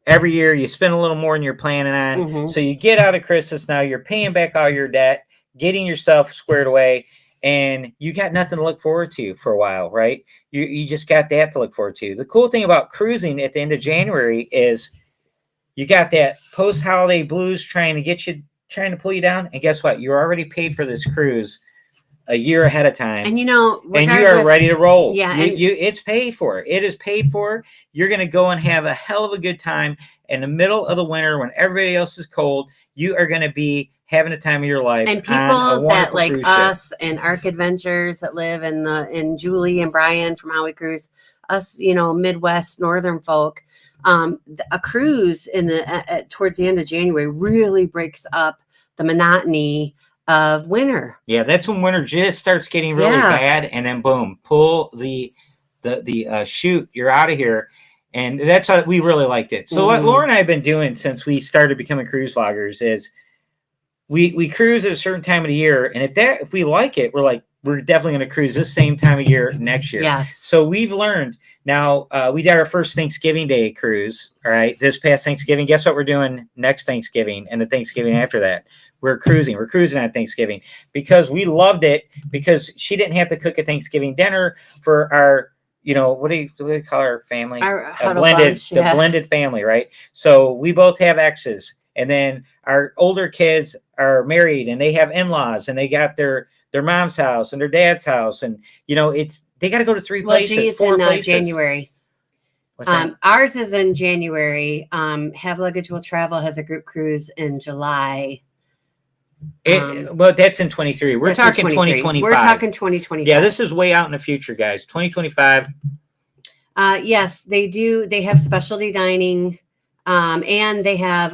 every year you spend a little more than you're planning on. Mm-hmm. So you get out of Christmas. Now you're paying back all your debt, getting yourself squared away, and you got nothing to look forward to for a while, right? You just got that to look forward to. The cool thing about cruising at the end of January is you got that post-holiday blues trying to pull you down. And guess what? You're already paid for this cruise a year ahead of time. And and you are ready to roll. Yeah. It's paid for. It is paid for. You're going to go and have a hell of a good time in the middle of the winter when everybody else is cold. You are going to be having a time of your life. And people that like us and Arc Adventures that live in Julie and Brian from Maui Cruise, us, Midwest Northern folk, a cruise towards the end of January really breaks up the monotony of winter. Yeah, that's when winter just starts getting really bad, and then boom, pull the chute, you're out of here. And that's how we really liked it. So what Laura and I have been doing since we started becoming cruise vloggers is we cruise at a certain time of the year, and if we like it, we're definitely going to cruise this same time of year next year. Yes. So we've learned now. We did our first Thanksgiving Day cruise. All right, this past Thanksgiving. Guess what we're doing next Thanksgiving and the Thanksgiving after that? We're cruising. We're cruising on Thanksgiving because we loved it, because she didn't have to cook a Thanksgiving dinner for our, what do you call our family? Our blended family, right? So we both have exes, and then our older kids are married and they have in-laws, and they got their mom's house and their dad's house, and they got to go to 3 places, 4 places. January. Ours is in January. Have Luggage Will Travel has a group cruise in July. Well, that's in 23. We're talking 2025. We're talking 2025. Yeah, this is way out in the future, guys. 2025. Yes, they do. They have specialty dining, and they have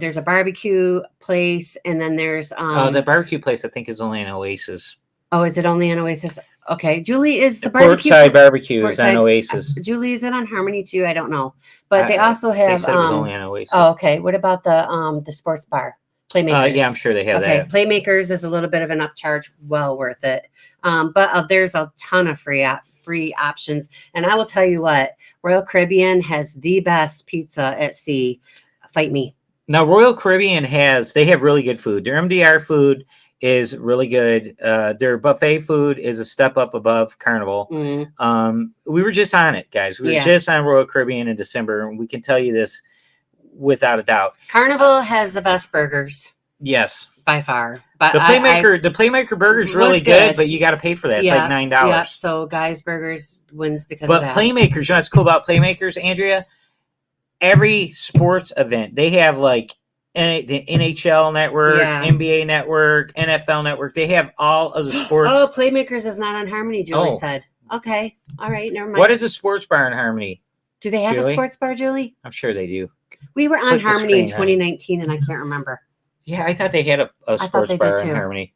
there's a barbecue place, and then there's the barbecue place I think is only an Oasis. Oh, is it only an Oasis? Okay, Julie, is the barbecue Portside barbecue is on Oasis. Julie, is it on Harmony too? I don't know, but they also have. They said it was only on Oasis. Oh, okay. What about the sports bar? Playmakers. Yeah, I'm sure they have that. Playmakers is a little bit of an upcharge, well worth it. But there's a ton of free options, and I will tell you what, Royal Caribbean has the best pizza at sea. Fight me. Now, Royal Caribbean they have really good food. Their MDR food is really good. Their buffet food is a step up above Carnival. Mm-hmm. We were just on it, guys. We were just on Royal Caribbean in December, and we can tell you this without a doubt. Carnival has the best burgers. Yes, by far. But the Playmaker burger is really good, but you got to pay for that. It's like $9. Yeah. So Guy's Burgers wins because of that. But Playmakers, you know what's cool about Playmakers, Andrea? Every sports event, they have like the NHL network, NBA network, NFL network. They have all of the sports. Oh, Playmakers is not on Harmony, Julie said. Okay. All right. Never mind. What is a sports bar in Harmony? Do they have a sports bar, Julie? I'm sure they do. We were on Harmony in 2019, and I can't remember. Yeah, I thought they had a sports bar in Harmony.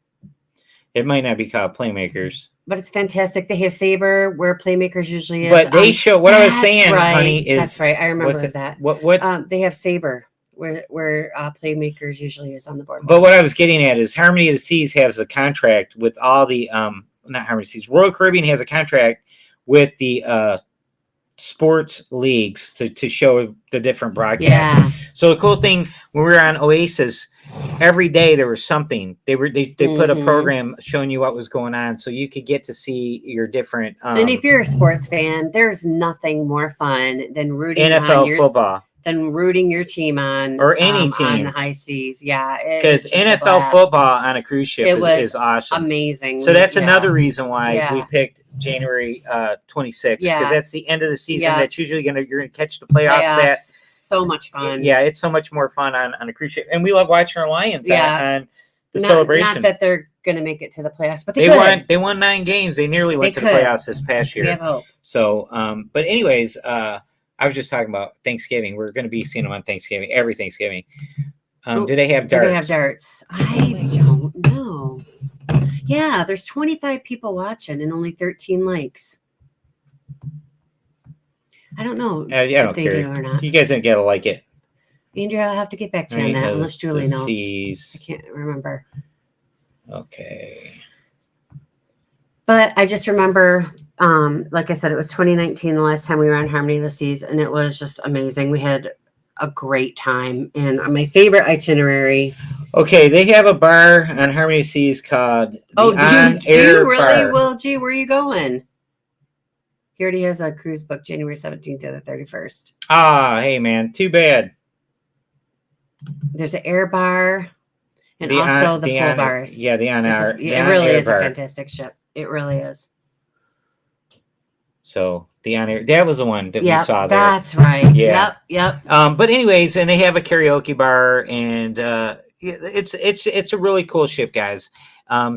It might not be called Playmakers. But it's fantastic. They have Sabre, where Playmakers usually is. But they show, what I was saying, honey, is... That's right. I remember that. What? They have Sabre, where Playmakers usually is on the board. But what I was getting at is Harmony of the Seas has a contract with all the... not Harmony of the Seas. Royal Caribbean has a contract with the... sports leagues to show the different broadcasts. Yeah. So the cool thing when we were on Oasis, every day there was something. They put a program showing you what was going on, so you could get to see your different. And if you're a sports fan, there's nothing more fun than rooting NFL football. Than rooting your team on or any team on high seas. Yeah, because NFL football on a cruise ship is awesome, amazing. So that's another reason why we picked January 26th, because that's the end of the season. That's usually you're gonna catch the playoffs. That's so much fun. Yeah, it's so much more fun on a cruise ship, and we love watching our Lions on the celebration. Not that they're gonna make it to the playoffs, but they won 9 games. They nearly went to the playoffs this past year. We have hope. So, but anyways, I was just talking about Thanksgiving. We're going to be seeing them on Thanksgiving, every Thanksgiving. Do they have darts? Do they have darts? I don't know. Yeah, there's 25 people watching and only 13 likes. I don't know I don't care. do or not. You guys didn't get to like it. Andrea, I'll have to get back to you on that, unless Julie knows. I can't remember. Okay. But I just remember... like I said, it was 2019 the last time we were on Harmony of the Seas, and it was just amazing. We had a great time, and my favorite itinerary. Okay, they have a bar on Harmony of the Seas called do you really, bar. Will G? Where are you going? He already has a cruise book January 17th to the 31st. Ah, hey man, too bad. There's an air bar, and also the pool bars. Yeah, the on air. It really is a fantastic ship. It really is. So the on air, that was the one that we saw there. That's right. Yeah. Yep. But anyways, and they have a karaoke bar, and it's a really cool ship, guys.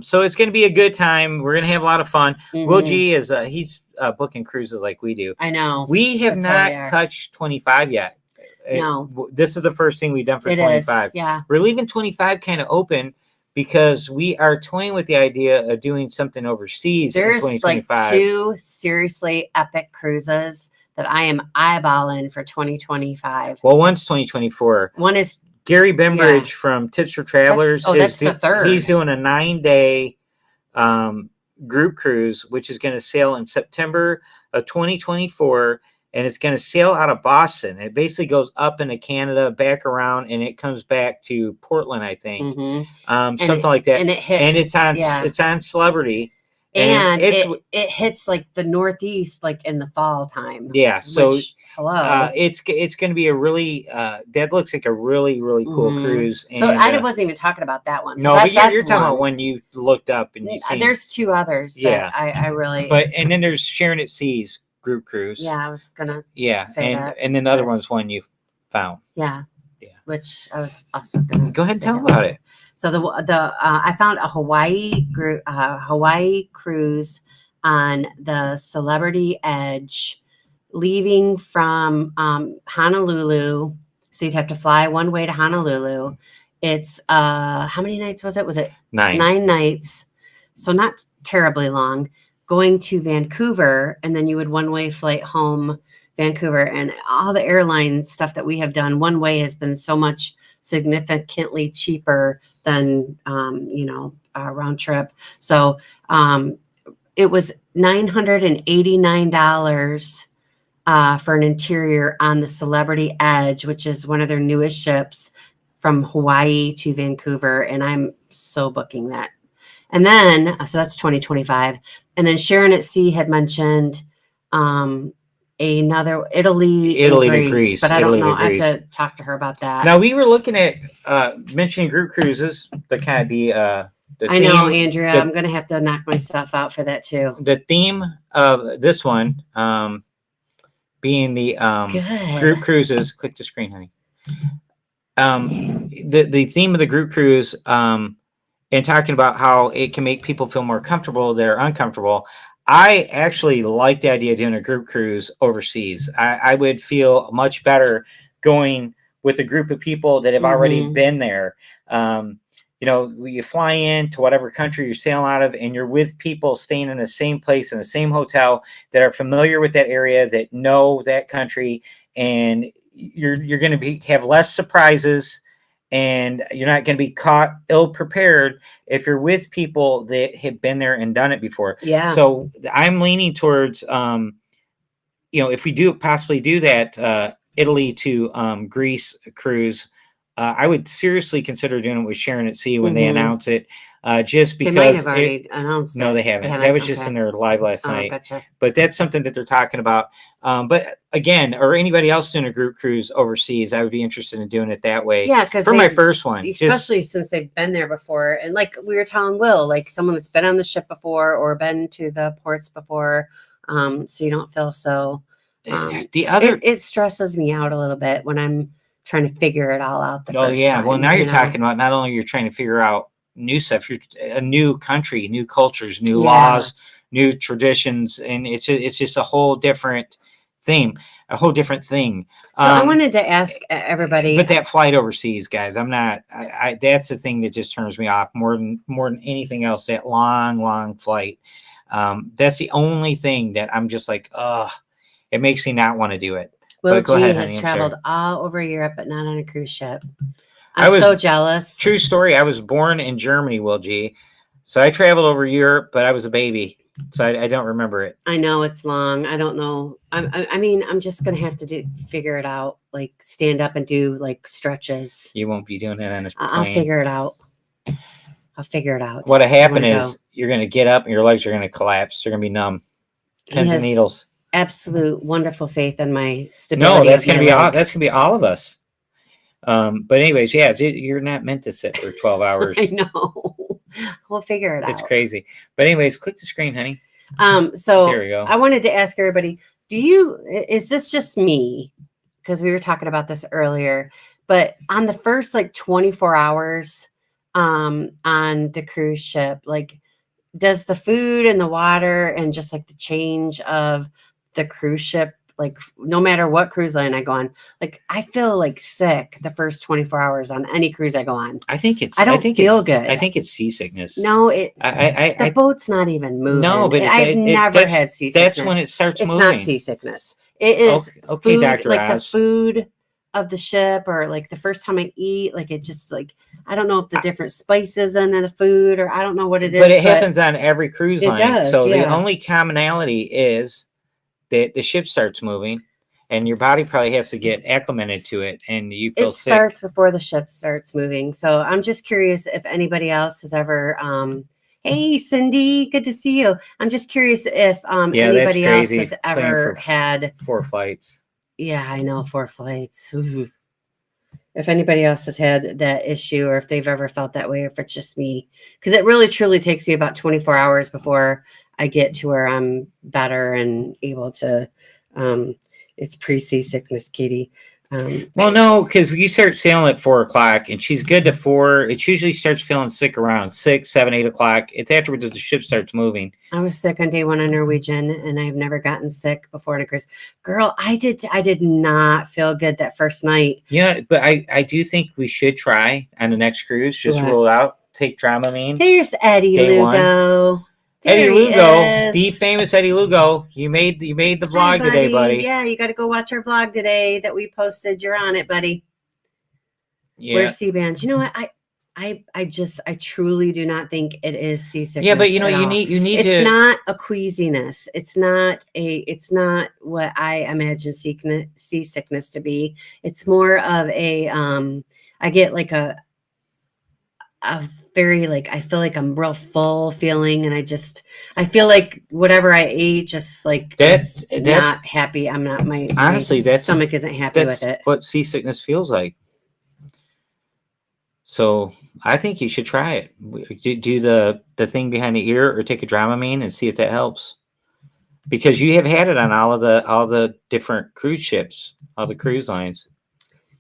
So it's going to be a good time. We're going to have a lot of fun. Mm-hmm. Will G is he's booking cruises like we do. I know. We have not touched 25 yet. No. This is the first thing we've done for 25. Yeah. We're leaving 25 kind of open, because we are toying with the idea of doing something overseas. There's in 2025. Like 2 seriously epic cruises that I am eyeballing for 2025. Well, one's 2024. One is Gary Bembridge from Tips for Travelers. That's the third. He's doing a 9-day group cruise, which is going to sail in September of 2024. And it's going to sail out of Boston. It basically goes up into Canada, back around, and it comes back to Portland, I think, something like that. And it hits, it's on Celebrity, and it hits like the Northeast, like in the fall time. Yeah. So hello, it's going to be a really that looks like a really cool cruise. And, so I wasn't even talking about that one. So no, but you're talking about when you looked up and you see. There's 2 others. That I really. But and then there's Sharon at Seas group cruise. Yeah, I was gonna. Yeah, say that. and then the other one's one you found. Yeah. which I was also going to go ahead and tell about it. So I found a Hawaii cruise on the Celebrity Edge, leaving from Honolulu. So you'd have to fly one way to Honolulu. It's how many nights was it? Was it 9 nights? So not terribly long. Going to Vancouver, and then you would one-way flight home Vancouver. And all the airline stuff that we have done one way has been so much significantly cheaper than a round trip. So it was $989 for an interior on the Celebrity Edge, which is one of their newest ships from Hawaii to Vancouver, and I'm so booking that. And then, so that's 2025. And then Sharon at Sea had mentioned another Italy to Greece, but I don't know. I have to talk to her about that. Now we were looking at mentioning group cruises. The kind of the I know, Andrea. I'm going to have to knock myself out for that too. The theme of this one being the group cruises. Click the screen, honey. The theme of the group cruise and talking about how it can make people feel more comfortable that are uncomfortable. I actually like the idea of doing a group cruise overseas. I would feel much better going with a group of people that have already been there. You fly in to whatever country you're sailing out of, and you're with people staying in the same place in the same hotel that are familiar with that area, that know that country, and you're going to have less surprises, and you're not going to be caught ill prepared if you're with people that have been there and done it before. Yeah. So I'm leaning towards, if we possibly do that Italy to Greece cruise, I would seriously consider doing it with Sharon at Sea when they announce it. Just because they might have already announced it. No, they haven't. That was just in their live last night. Gotcha. But that's something that they're talking about. But again, or anybody else doing a group cruise overseas, I would be interested in doing it that way. Yeah, because for my first one, especially since they've been there before, and like we were telling Will, like someone that's been on the ship before or been to the ports before, so you don't feel so. It stresses me out a little bit when I'm trying to figure it all out. Well, now you're talking about not only you're trying to figure out new stuff, you're a new country, new cultures, new laws, new traditions, and it's just a whole different theme, a whole different thing. So I wanted to ask everybody, but that flight overseas, guys, I'm not. That's the thing that just turns me off more than anything else. That long flight. That's the only thing that I'm just like, it makes me not want to do it. Will G has traveled all over Europe, but not on a cruise ship. I'm so jealous. True story. I was born in Germany, Will G. So I traveled over Europe, but I was a baby. So I don't remember it. I know it's long. I don't know. I'm just going to have to figure it out. Like stand up and do like stretches. You won't be doing that on a plane. I'll figure it out. What'll happen is you're going to get up and your legs are going to collapse. They're going to be numb. Pins and needles. Absolute wonderful faith in my stability. No, that's going to be all of us. But anyways, you're not meant to sit for 12 hours. I know. We'll figure it out. It's crazy. But anyways, click the screen, honey. So there we go. I wanted to ask everybody, is this just me? Because we were talking about this earlier, but on the first 24 hours on the cruise ship, does the food and the water and just the change of the cruise ship, no matter what cruise line I go on, I feel sick the first 24 hours on any cruise I go on. I think I don't feel good. I think it's seasickness. No, the boat's not even moving. No, but I've never had seasickness. That's when it starts moving. It's not seasickness. It is okay, food, Dr. Oz. the food of the ship, or the first time I eat, it just I don't know if the different spices in the food, or I don't know what it is. But it happens on every cruise line. Does, so the only commonality is that the ship starts moving, and your body probably has to get acclimated to it, and you feel sick. It starts before the ship starts moving. So I'm just curious if anybody else has ever. Hey, Cindy, good to see you. I'm just curious if anybody else has ever had 4 flights. Yeah, I know, 4 flights. Ooh. If anybody else has had that issue, or if they've ever felt that way, or if it's just me, because it really truly takes me about 24 hours before I get to where I'm better and able to. It's pre-seasickness, Katie. Well, no, because you start sailing at 4 o'clock, and she's good to 4. It usually starts feeling sick around 6, 7, 8 o'clock. It's afterwards that the ship starts moving. I was sick on day 1 on Norwegian, and I've never gotten sick before on a cruise. Girl, I did not feel good that first night. Yeah, but I do think we should try on the next cruise. Just What? rule it out. Take Dramamine. There's Eddie Day Lugo. One. Eddie Lugo, the famous Eddie Lugo. You made the vlog today, buddy. Yeah, you got to go watch our vlog today that we posted. You're on it, buddy. Yeah. Where's C-band? You know what? I truly do not think it is seasickness. Yeah, but you need it's not a queasiness. It's not what I imagine seasickness to be. It's more of a I get like a very like, I feel like I'm real full feeling, and I feel like whatever I ate just like that's not happy. I'm not honestly my stomach isn't happy with it. That's what seasickness feels like. So I think you should try it. Do the thing behind the ear, or take a Dramamine and see if that helps. Because you have had it on all the different cruise ships, all the cruise lines.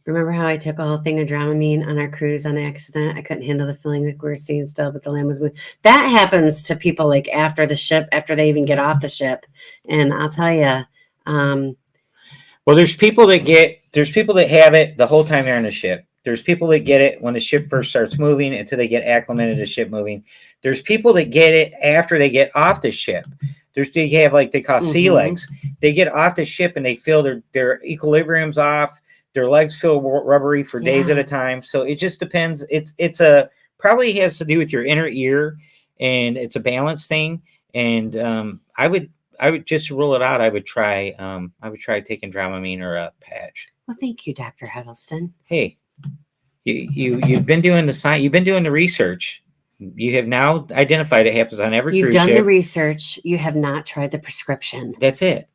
Remember how I took a whole thing of Dramamine on our cruise on accident? I couldn't handle the feeling like we were seeing still, but the land was moving. That happens to people like after they even get off the ship. And I'll tell you, well, there's people that have it the whole time they're on the ship. There's people that get it when the ship first starts moving until they get acclimated to the ship moving. There's people that get it after they get off the ship. They have like they call sea legs. They get off the ship and they feel their equilibrium's off. Their legs feel rubbery for days at a time. So it just depends. It's probably has to do with your inner ear, and it's a balance thing. And I would just rule it out. I would try taking Dramamine or a patch. Well, thank you, Dr. Huddleston. Hey, you've been doing the science. You've been doing the research. You have now identified it happens on every cruise ship. You've done the research. You have not tried the prescription. That's it.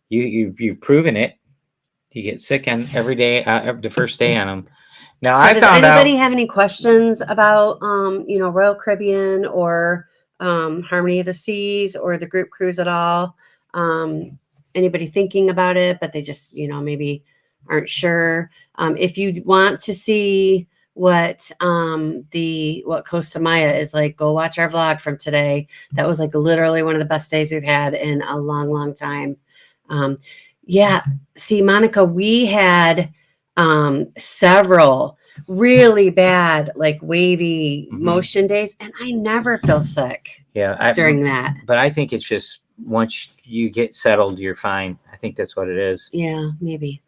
You've proven it. You get sick on every day, the first day on them. Now, so does anybody have any questions about, Royal Caribbean or Harmony of the Seas or the group cruise at all? Anybody thinking about it, but they just, maybe aren't sure. If you want to see what Costa Maya is like, go watch our vlog from today. That was like literally one of the best days we've had in a long, long time. Yeah. See, Monica, we had several really bad, like wavy motion days, and I never feel sick during that. But I think it's just once you get settled, you're fine. I think that's what it is. Yeah, maybe.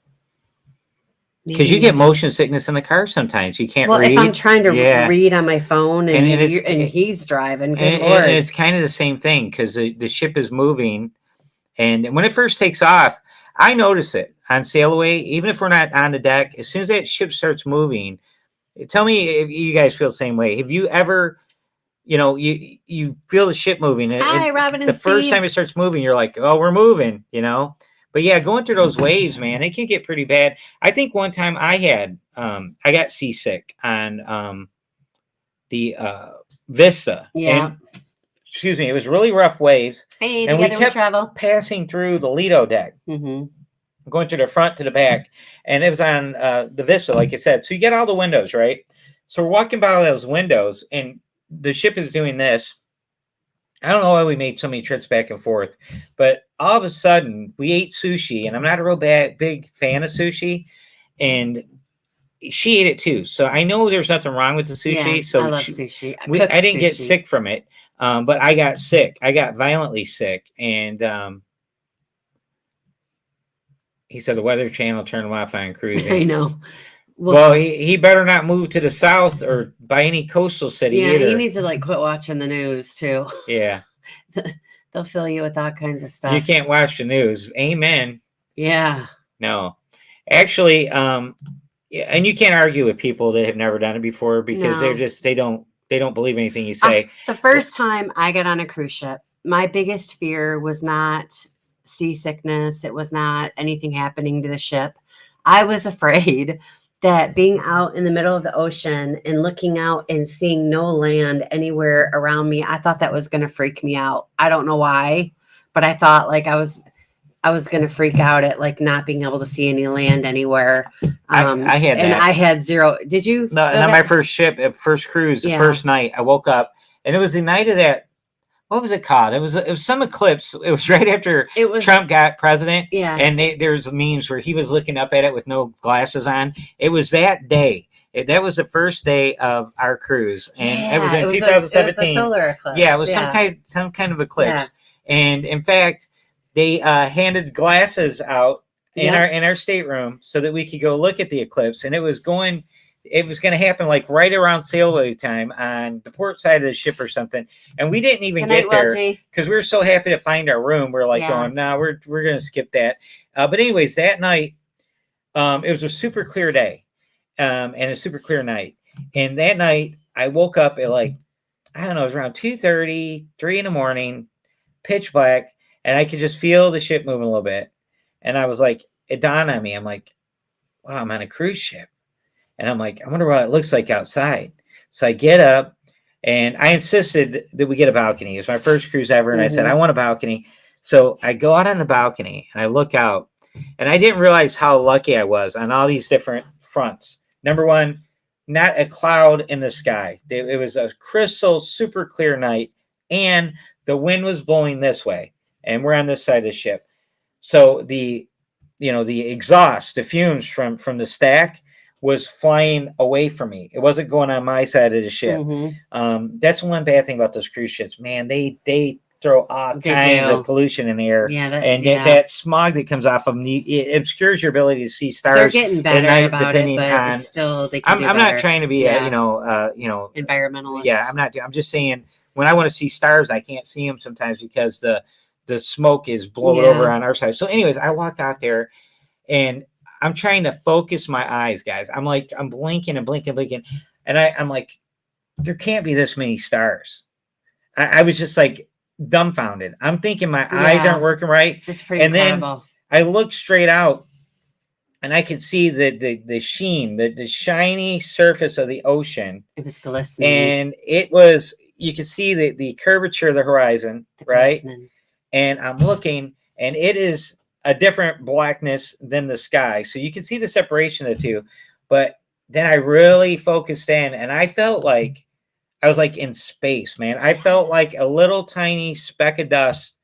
Because you get motion sickness in the car sometimes. You can't read. Well, if I'm trying to read on my phone and he's driving, good Lord. And it's kind of the same thing because the ship is moving. And when it first takes off, I notice it on sail away, even if we're not on the deck. As soon as that ship starts moving, tell me if you guys feel the same way. Have you ever, you feel the ship moving? Hi, Robin and the first time it starts moving, you're like, oh, we're moving, But yeah, going through those waves, man, it can get pretty bad. I think one time I got seasick on the Vista. Yeah. And, excuse me, it was really rough waves. Hey, and together we kept travel. passing through the Lido deck, going to the front to the back, and it was on the Vista, like I said. So you get all the windows, right? So we're walking by those windows, and the ship is doing this. I don't know why we made so many trips back and forth, but all of a sudden we ate sushi, and I'm not a real big fan of sushi, and she ate it too. So I know there's nothing wrong with the sushi. Yeah, so I love sushi. I didn't get sick from it. But I got sick. I got violently sick. And he said the Weather Channel turned him off on cruising. I know. Well, he better not move to the south or by any coastal city either. He needs to quit watching the news too. Yeah. They'll fill you with all kinds of stuff. You can't watch the news. Amen. Yeah. No. Actually, and you can't argue with people that have never done it before because they don't believe anything you say. The first time I got on a cruise ship, my biggest fear was not seasickness. It was not anything happening to the ship. I was afraid that being out in the middle of the ocean and looking out and seeing no land anywhere around me, I thought that was going to freak me out. I don't know why, but I thought like I was I was going to freak out at like not being able to see any land anywhere. I had and that. I had zero. Did you? No, not my first first cruise, the first night. I woke up, and it was the night of that. What was it called? It was some eclipse. It was right after Trump got president. Yeah. And there's memes where he was looking up at it with no glasses on. It was that day. That was the first day of our cruise, and it was in 2017. It was a solar eclipse. Yeah, it was some kind of eclipse. Yeah. And in fact, they handed glasses out in our stateroom so that we could go look at the eclipse, and it was going to happen like right around sailaway time on the port side of the ship or something. And we didn't even get there because we were so happy to find our room. We're like going, no, we're going to skip that. But anyways, that night, it was a super clear day and a super clear night. And that night I woke up at like, I don't know, it was around 2:30, 3 in the morning, pitch black. And I could just feel the ship moving a little bit. And I was like, it dawned on me. I'm like, wow, I'm on a cruise ship. And I'm like, I wonder what it looks like outside. So I get up, and I insisted that we get a balcony. It was my first cruise ever. And I said, I want a balcony. So I go out on the balcony, and I look out. And I didn't realize how lucky I was on all these different fronts. Number one, not a cloud in the sky. It was a crystal, super clear night. And the wind was blowing this way. And we're on this side of the ship. So the exhaust, the fumes from the stack was flying away from me. It wasn't going on my side of the ship. That's one bad thing about those cruise ships, man. They throw all kinds of pollution in the air. That smog that comes off of them, it obscures your ability to see stars. They're getting better about it, but still, they can I'm not trying to be a environmentalist. Yeah, I'm not. I'm just saying, when I want to see stars, I can't see them sometimes because the smoke is blowing over on our side. So anyways, I walk out there, and I'm trying to focus my eyes, guys. I'm blinking and blinking, blinking. And I'm like, there can't be this many stars. I was just like dumbfounded. I'm thinking my eyes aren't working right. That's pretty incredible. Then I looked straight out, and I could see the sheen, the shiny surface of the ocean. It was glistening. And you could see the curvature of the horizon, right? Glistening. And I'm looking, and it is a different blackness than the sky. So you can see the separation of the two. But then I really focused in, and I felt like I was like in space, man. I felt like a little tiny speck of dust,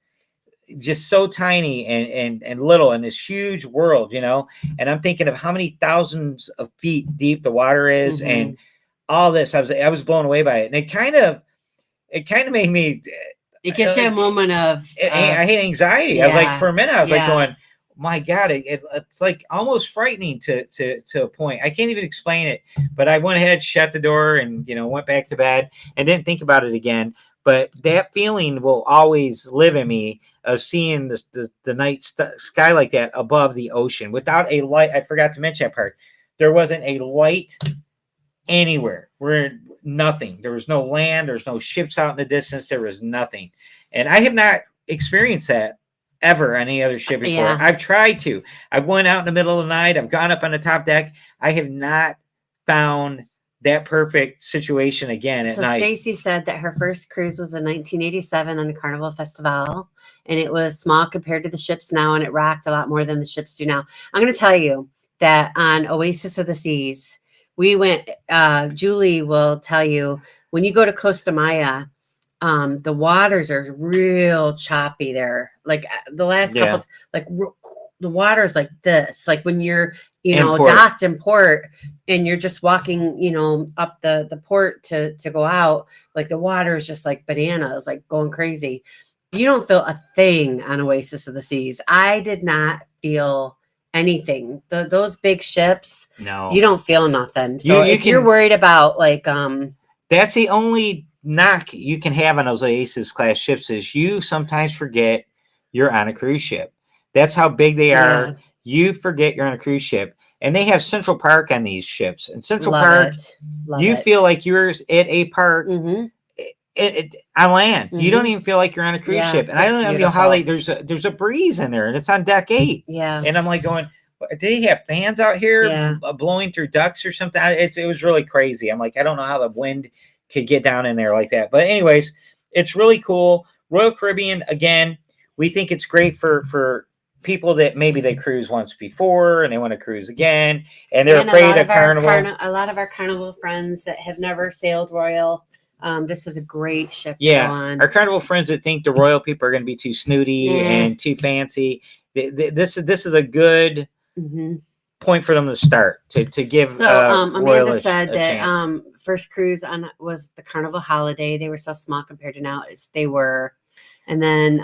just so tiny and little in this huge world, And I'm thinking of how many thousands of feet deep the water is and all this. I was blown away by it. And it kind of made me... It gives you a moment of... I hate anxiety. Yeah, I was like, for a minute, I was like going, my God, it's like almost frightening to a point. I can't even explain it. But I went ahead, shut the door, and, went back to bed and didn't think about it again. But that feeling will always live in me of seeing the night sky like that above the ocean without a light. I forgot to mention that part. There wasn't a light anywhere. Nothing. There was no land. There's no ships out in the distance. There was nothing. And I have not experienced that ever on any other ship before. Yeah. I've tried to. I've went out in the middle of the night. I've gone up on the top deck. I have not found that perfect situation again at night. Stacy said that her first cruise was in 1987 on the Carnival Festival, and it was small compared to the ships now, and it rocked a lot more than the ships do now. I'm going to tell you that on Oasis of the Seas, we went, Julie will tell you, when you go to Costa Maya, the waters are real choppy there. Like the last couple, the water's like this. Like when you're, docked in port and you're just walking, up the port to go out, like the water is just like bananas, like going crazy. You don't feel a thing on Oasis of the Seas. I did not feel anything. Those big ships, no, you don't feel nothing. So if you're worried about that's the only knock you can have on those Oasis class ships is you sometimes forget you're on a cruise ship. That's how big they are. You forget you're on a cruise ship, and they have Central Park on these ships. And Central Park, you feel like you're at a park on land. You don't even feel like you're on a cruise ship. And I don't know how there's a breeze in there, and it's on deck 8. Yeah. And I'm like going, do they have fans out here blowing through ducts or something? It was really crazy. I'm like, I don't know how the wind could get down in there like that. But anyways, it's really cool. Royal Caribbean, again, we think it's great for people that maybe they cruised once before and they want to cruise again, and they're afraid of Carnival. A lot of our Carnival friends that have never sailed Royal, this is a great ship to go on. Our Carnival friends that think the Royal people are going to be too snooty and too fancy, this is a good point for them to start to give. So Amanda said that first cruise on was the Carnival Holiday. They were so small compared to now as they were, and then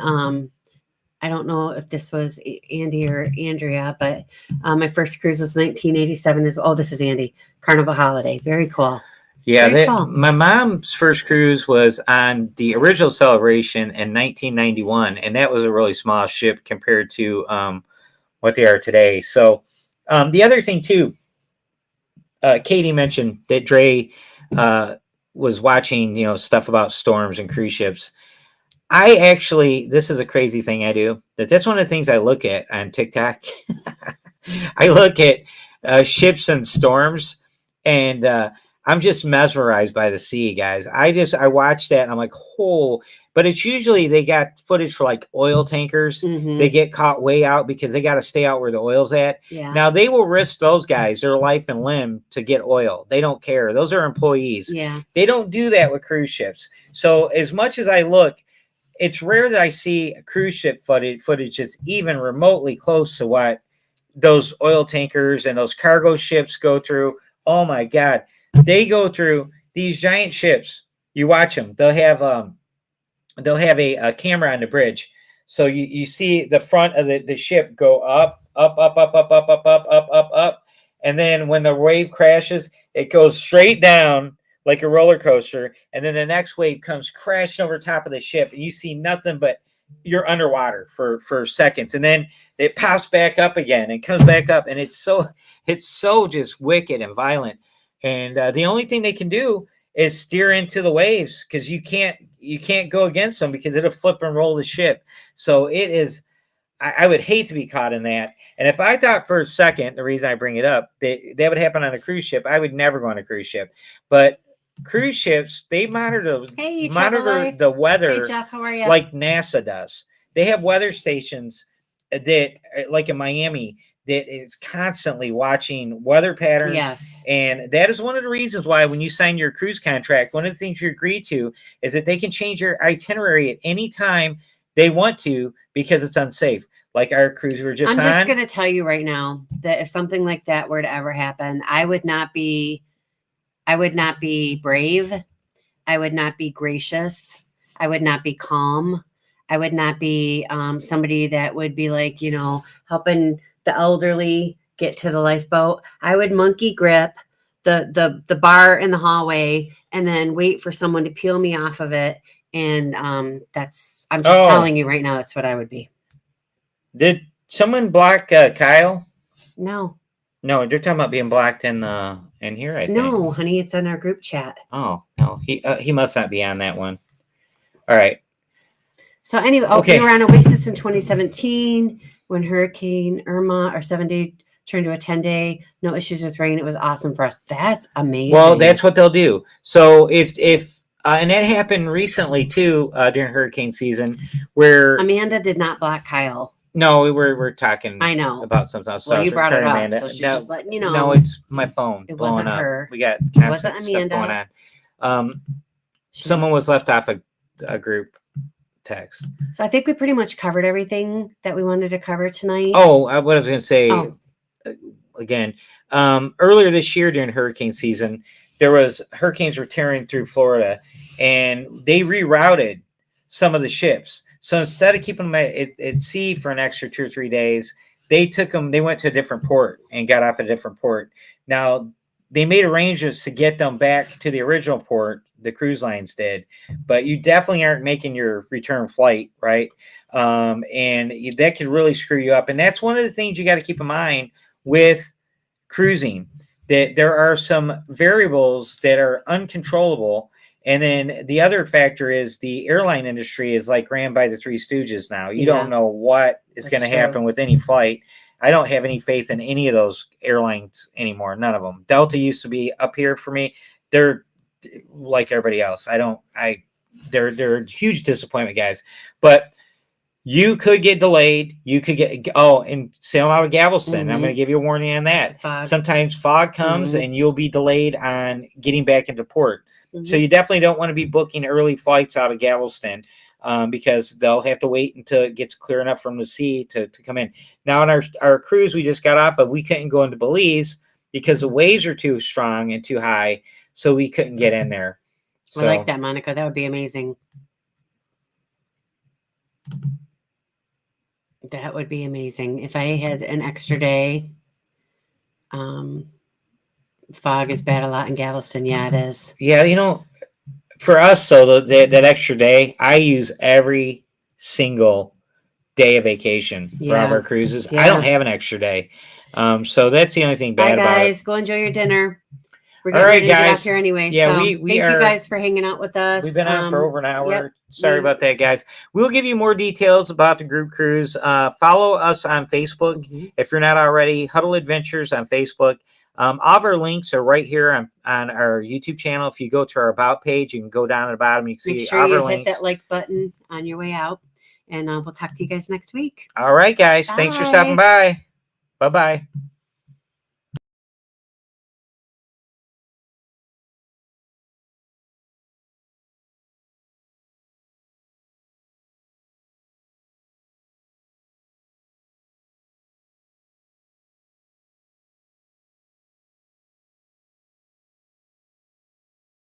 I don't know if this was Andy or Andrea, but my first cruise was 1987. This is Andy. Carnival Holiday. Very cool. Yeah, cool. My mom's first cruise was on the original Celebration in 1991, and that was a really small ship compared to what they are today. So the other thing too, Katie mentioned that Dre was watching, stuff about storms and cruise ships. I actually, this is a crazy thing I do. That's one of the things I look at on TikTok. I look at ships and storms, and I'm just mesmerized by the sea, guys. I watch that and I'm like, but it's usually they got footage for like oil tankers. They get caught way out because they got to stay out where the oil's at. Yeah. Now they will risk those guys, their life and limb to get oil. They don't care. Those are employees. Yeah. They don't do that with cruise ships. So as much as I look, it's rare that I see cruise ship footage that's even remotely close to what those oil tankers and those cargo ships go through. Oh my God. They go through these giant ships. You watch them. They'll have a camera on the bridge. So you see the front of the ship go up. And then when the wave crashes, it goes straight down like a roller coaster. And then the next wave comes crashing over top of the ship. And you see nothing but you're underwater for seconds. And then it pops back up again and comes back up. And it's so just wicked and violent. And the only thing they can do is steer into the waves, because you can't go against them because it'll flip and roll the ship. So it is, I would hate to be caught in that. And if I thought for a second, the reason I bring it up, that would happen on a cruise ship, I would never go on a cruise ship. But cruise ships, they monitor the weather. Hey, Jeff, how are you? Like NASA does. They have weather stations that, like in Miami, that is constantly watching weather patterns. Yes. And that is one of the reasons why when you sign your cruise contract, one of the things you agree to is that they can change your itinerary at any time they want to because it's unsafe. Like our cruise we were just on. I'm just going to tell you right now that if something like that were to ever happen, I would not be brave. I would not be gracious. I would not be calm. I would not be somebody that would be like, helping the elderly get to the lifeboat. I would monkey grip the bar in the hallway and then wait for someone to peel me off of it. And I'm just telling you right now, that's what I would be. Did someone block Kyle? No, they're talking about being blocked in here. I think. No, honey, it's in our group chat. Oh no, he must not be on that one. All right. So anyway, we were on Oasis in 2017 when Hurricane Irma, our 7-day turned to a 10-day. No issues with rain. It was awesome for us. That's amazing. Well, that's what they'll do. So if and that happened recently too during hurricane season, where Amanda did not block Kyle. No, we're talking. I know about something else. Well, you brought it up, Amanda. So she's just letting you know. No, it's my phone. It wasn't up. her. We got constant stuff going on. Someone was left off a group text. So I think we pretty much covered everything that we wanted to cover tonight. Oh, what I was going to say again, earlier this year during hurricane season, there was hurricanes were tearing through Florida, and they rerouted some of the ships. So instead of keeping them at sea for an extra 2 or 3 days, they went to a different port and got off at a different port. Now, they made arrangements to get them back to the original port, the cruise lines did, but you definitely aren't making your return flight, right? And that could really screw you up. And that's one of the things you got to keep in mind with cruising, that there are some variables that are uncontrollable. And then the other factor is the airline industry is like ran by the Three Stooges now. You don't know what is going to happen with any flight. I don't have any faith in any of those airlines anymore. None of them. Delta used to be up here for me. They're like everybody else. They're a huge disappointment, guys. But you could get delayed. You could get and sailing out of Galveston. I'm going to give you a warning on that. Fog. Sometimes fog comes and you'll be delayed on getting back into port. So you definitely don't want to be booking early flights out of Galveston because they'll have to wait until it gets clear enough from the sea to come in. Now, on our cruise we just got off of, we couldn't go into Belize because the waves are too strong and too high, so we couldn't get in there. So, I like that, Monica. That would be amazing. That would be amazing. If I had an extra day, fog is bad a lot in Galveston. Yeah, it is. Yeah, you know, for us, so that extra day, I use every single day of vacation for all of our cruises. I don't have an extra day. So that's the only thing bad about it. Bye, guys. Go enjoy your dinner. We're getting ready to get off here anyway. Yeah, so we thank you guys for hanging out with us. We've been on for over an hour. Sorry about that, guys. We'll give you more details about the group cruise. Follow us on Facebook. If you're not already, Huddle Adventures on Facebook. All of our links are right here on our YouTube channel. If you go to our About page, you can go down at the bottom. You can see all our links. Hit that like button on your way out. And we'll talk to you guys next week. All right, guys. Bye. Thanks for stopping by. Bye-bye.